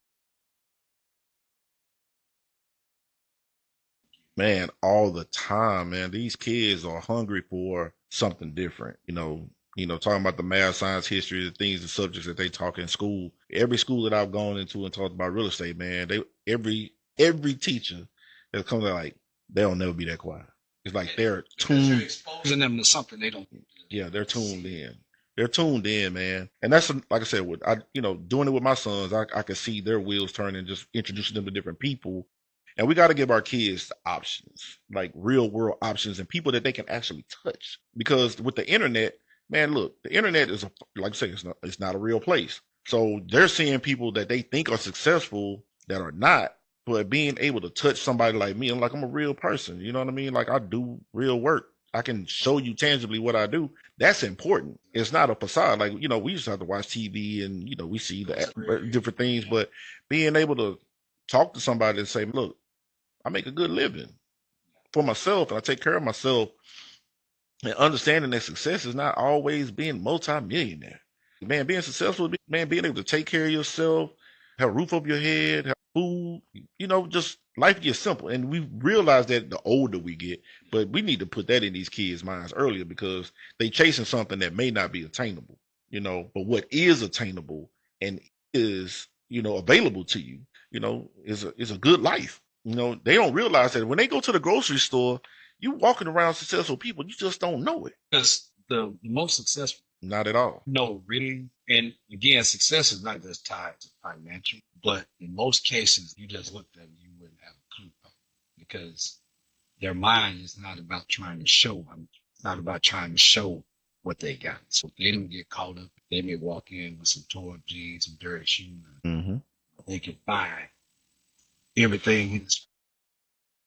Man, all the time, man. These kids are hungry for something different. Talking about the math, science, history, the things, the subjects that they talk in school. Every school that I've gone into and talked about real estate, man, every teacher that comes out like they'll never be that quiet. It's like they're Because you're tuned. exposing them to something they don't. Yeah, they're tuned in. They're tuned in, man. And that's like I said, doing it with my sons, I can see their wheels turning, just introducing them to different people. And we got to give our kids options, like real world options and people that they can actually touch. Because with the internet, man, look, the internet is like I say, it's not a real place. So they're seeing people that they think are successful that are not. But being able to touch somebody like me, I'm a real person. You know what I mean? Like I do real work. I can show you tangibly what I do. That's important. It's not a facade. Like, we used to have to watch TV and, we see the different things, but being able to talk to somebody and say, look, I make a good living for myself and I take care of myself, and understanding that success is not always being multimillionaire. Man, being successful, man, being able to take care of yourself, have a roof over your head, have food, just life gets simple. And we realize that the older we get, but we need to put that in these kids' minds earlier because they chasing something that may not be attainable, but what is attainable and is, available to you, is a good life. They don't realize that when they go to the grocery store, you walking around successful people, you just don't know it. Because the most successful, Not at all. no, really. And again, success is not just tied to financial, but in most cases, you just looked at it, you wouldn't have a clue because their mind is not about trying to show. It's not about trying to show what they got. So they don't get caught up. They may walk in with some torn jeans, some dirty shoes. Mm-hmm. They can buy everything in the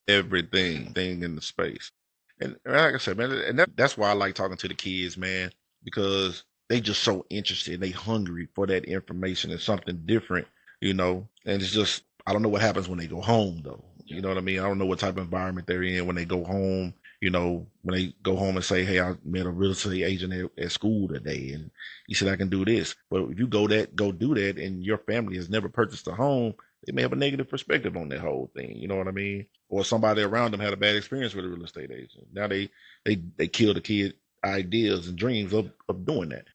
Everything in the space. And like I said, man, and that's why I like talking to the kids, man, because they just so interested and they hungry for that information and something different, and it's just, I don't know what happens when they go home though. You know what I mean? I don't know what type of environment they're in when they go home, when they go home and say, hey, I met a real estate agent at school today and he said I can do this. But if you go do that and your family has never purchased a home, they may have a negative perspective on that whole thing. You know what I mean? Or somebody around them had a bad experience with a real estate agent. Now they kill the kid ideas and dreams of doing that.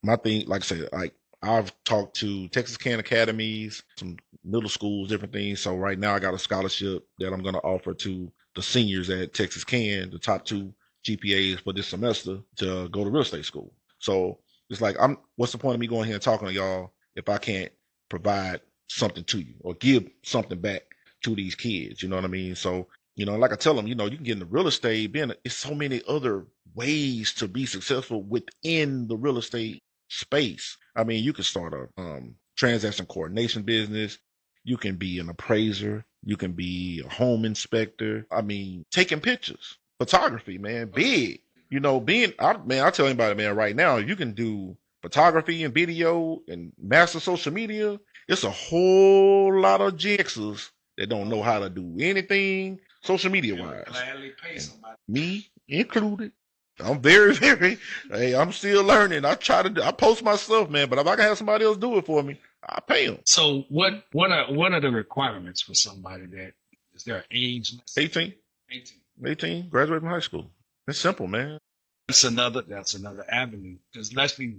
My thing, like I said, like I've talked to Texas Can Academies, some middle schools, different things. So right now I got a scholarship that I'm going to offer to the seniors at Texas Can, the top 2 GPAs for this semester to go to real estate school. So it's like, what's the point of me going here and talking to y'all if I can't provide something to you or give something back to these kids? You know what I mean? So, like I tell them, you can get into real estate, it's so many other ways to be successful within the real estate space. I mean, you can start a transaction coordination business. You can be an appraiser. You can be a home inspector. I mean, taking pictures, photography, man, big. I tell anybody, man, right now, you can do photography and video and master social media. It's a whole lot of Jexers that don't know how to do anything social media wise. gladly pay somebody. Me included. I'm very, very, hey, I'm still learning. I post myself, man, but if I can have somebody else do it for me, I pay them. So what are the requirements for somebody that, is there an age? 18, graduate from high school. It's simple, man. That's another avenue. Because let's be,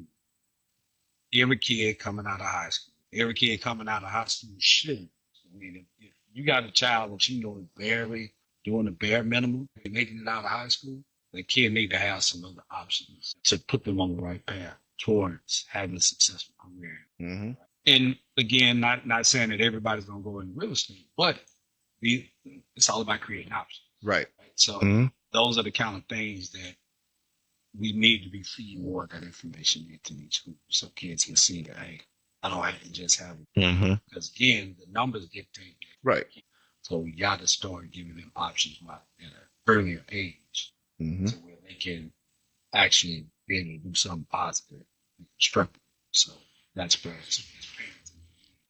every kid coming out of high school should. I mean, if you got a child that you know is barely doing the bare minimum, making it out of high school, the kid need to have some other options to put them on the right path towards having a successful career. Mm-hmm. And again, not saying that everybody's going to go in real estate, but it's all about creating options. Right. So those are the kind of things that we need to be feeding more of that information into these schools so kids can see that, hey, I don't have to just have it. Mm-hmm. Because again, the numbers dictate that. Right. So we got to start giving them options at an earlier age to where they can actually be able to do something positive and constructive. So that's parents.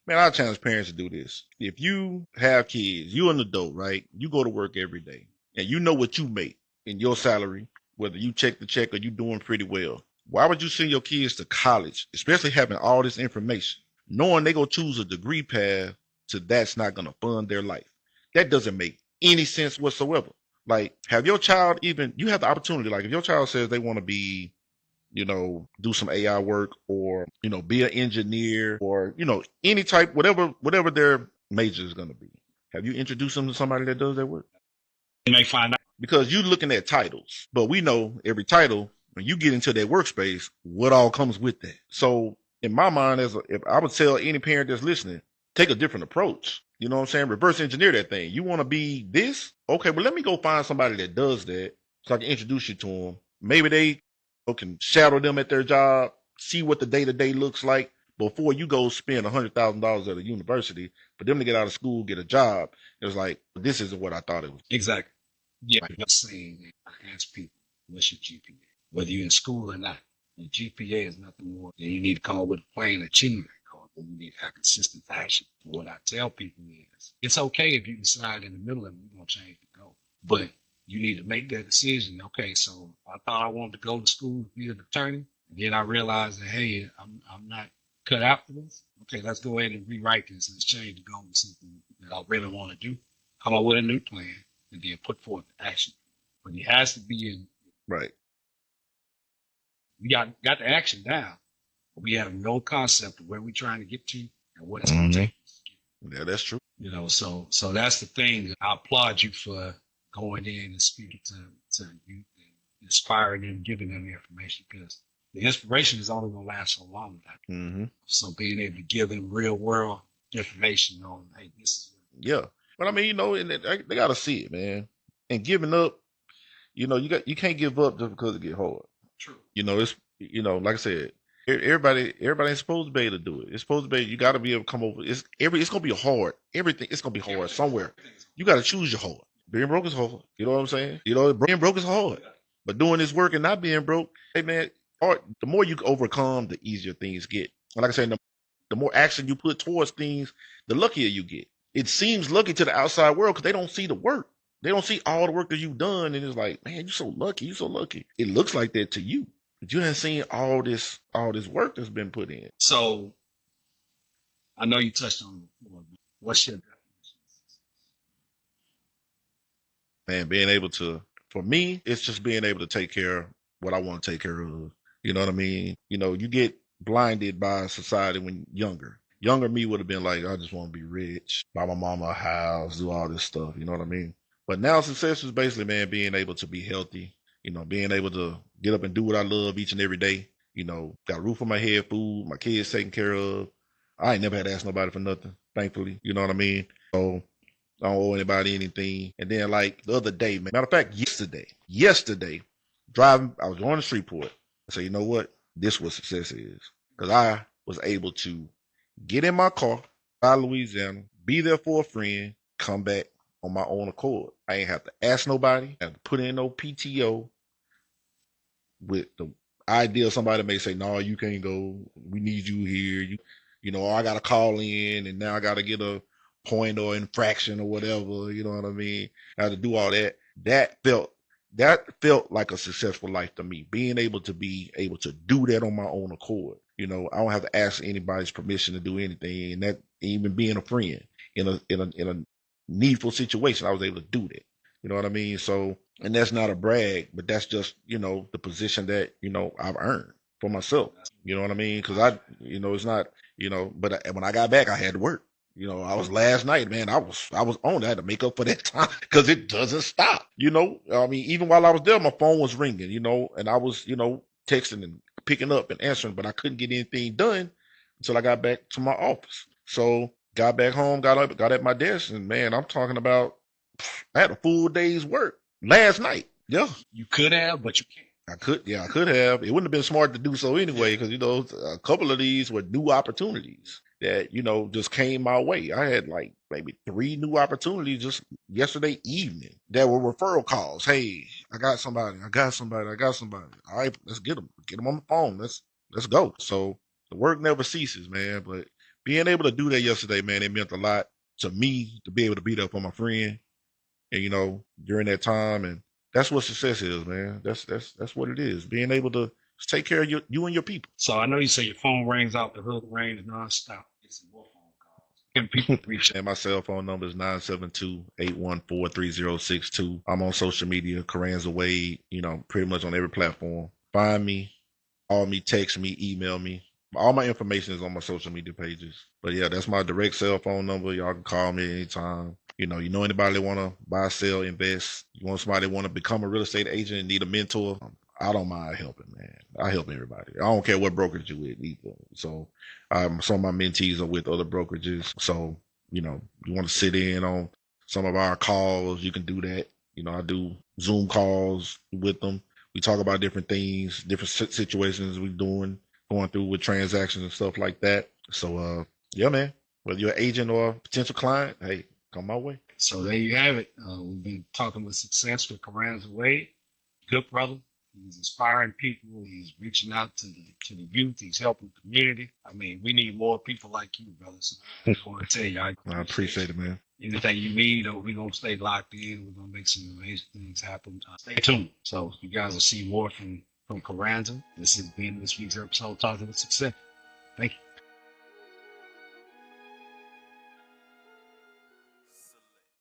Man, I challenge parents to do this. If you have kids, you're an adult, right? You go to work every day and you know what you make in your salary, whether you check the check or you doing pretty well. Why would you send your kids to college, especially having all this information, knowing they go choose a degree path to that's not going to fund their life? That doesn't make any sense whatsoever. Like, have your child even, you have the opportunity, like if your child says they want to be, do some AI work, or, be an engineer, or, any type, whatever their major is going to be. Have you introduced them to somebody that does that work? You may find out. Because you're looking at titles, but we know every title, when you get into that workspace, what all comes with that. So in my mind, if I would tell any parent that's listening, take a different approach. You know what I'm saying? Reverse engineer that thing. You want to be this? Okay, well, let me go find somebody that does that so I can introduce you to them. Maybe they can shadow them at their job, see what the day-to-day looks like before you go spend $100,000 at a university for them to get out of school, get a job. It's like, this isn't what I thought it was. Exactly. Yeah, like I'm saying, I ask people, what's your GPA? Whether you're in school or not, your GPA is nothing more than you need to come up with a plan achievement. You need to have consistent action. What I tell people is, it's okay if you decide in the middle of it, you're going to change the goal. But you need to make that decision. Okay, so I thought I wanted to go to school to be an attorney. And then I realized that, hey, I'm not cut out for this. Okay, let's go ahead and rewrite this. Let's change the goal to something that I really want to do. Come up with a new plan and then put forth action. But it has to be in. Right. We got the action down. But we have no concept of where we're trying to get to and what it's going to take us. Yeah, that's true. So that's the thing. I applaud you for going in and speaking to youth and inspiring them, giving them the information, because the inspiration is only going to last so long. Mm-hmm. So being able to give them real world information on, hey, this is. Yeah. But I mean, and they got to see it, man. And giving up, you can't give up just because it get hard. True. It's, like I said, everybody ain't supposed to be able to do it. It's supposed to be, you got to be able to come over. It's going to be hard. Everything, it's going to be hard somewhere. You got to choose your hard. Being broke is hard. You know what I'm saying? Being broke is hard. But doing this work and not being broke, hey man, the more you overcome, the easier things get. And like I said, the more action you put towards things, the luckier you get. It seems lucky to the outside world because they don't see the work. They don't see all the work that you've done, and it's like, man, you're so lucky. You're so lucky. It looks like that to you, but you haven't seen all this work that's been put in. So, I know you touched on it before, but what's your definition? Man, being able to, for me, it's just being able to take care of what I want to take care of. You know what I mean? You get blinded by society when younger. Younger me would have been like, I just want to be rich, buy my mama a house, do all this stuff. You know what I mean? But now success is basically, man, being able to be healthy, being able to get up and do what I love each and every day. Got a roof on my head, food, my kids taken care of. I ain't never had to ask nobody for nothing, thankfully. You know what I mean? So I don't owe anybody anything. And then like the other day, man, matter of fact, yesterday, driving, I was going to Shreveport. I said, you know what? This is what success is. Because I was able to get in my car, fly to Louisiana, be there for a friend, come back on my own accord. I ain't have to ask nobody, I have to put in no PTO. With the idea somebody may say, no, you can't go. We need you here. Or I got to call in and now I got to get a point or infraction or whatever. You know what I mean? I had to do all that. That felt like a successful life to me, being able to do that on my own accord. I don't have to ask anybody's permission to do anything, and that even being a friend in a needful situation, I was able to do that. You know what I mean? So, and that's not a brag, but that's just, the position that, I've earned for myself. You know what I mean? Because it's not, but when I got back, I had to work. I was last night, man, I was on. I had to make up for that time because it doesn't stop. I mean, even while I was there, my phone was ringing, and I was, texting and picking up and answering, but I couldn't get anything done until I got back to my office. So got back home, got at my desk, and man, I'm talking about, I had a full day's work last night. Yeah. You could have, but you can't. I could have. It wouldn't have been smart to do so anyway, because, a couple of these were new opportunities that, just came my way. I had like maybe 3 new opportunities just yesterday evening that were referral calls. Hey, I got somebody. All right, let's get them on the phone. Let's go. So the work never ceases, man. But being able to do that yesterday, man, it meant a lot to me to be able to be there for my friend. And, during that time, and that's what success is, man. That's what it is. Being able to take care of you and your people. So I know you say your phone rings out the hook, ring is nonstop. Get some more phone calls. Can people reach out? And my cell phone number is 972-814-3062. I'm on social media, Carranza Wade, pretty much on every platform. Find me, call me, text me, email me. All my information is on my social media pages. But yeah, that's my direct cell phone number. Y'all can call me anytime. You know anybody that want to buy, sell, invest, you want somebody that want to become a real estate agent and need a mentor, I don't mind helping, man. I help everybody. I don't care what brokerage you're with either. So some of my mentees are with other brokerages. So, you want to sit in on some of our calls, you can do that. I do Zoom calls with them. We talk about different things, different situations we're going through with transactions and stuff like that. So, yeah, man, whether you're an agent or a potential client, hey, come my way. So there you have it. We've been talking with success with Carranza Wade. Good brother. He's inspiring people. He's reaching out to the youth. He's helping the community. I mean, we need more people like you, brother. So I just want to tell you, I appreciate it, man. Anything you need, we're going to stay locked in. We're going to make some amazing things happen. Stay tuned. So you guys will see more from Carranza. This has been this week's episode, Talking with Success. Thank you.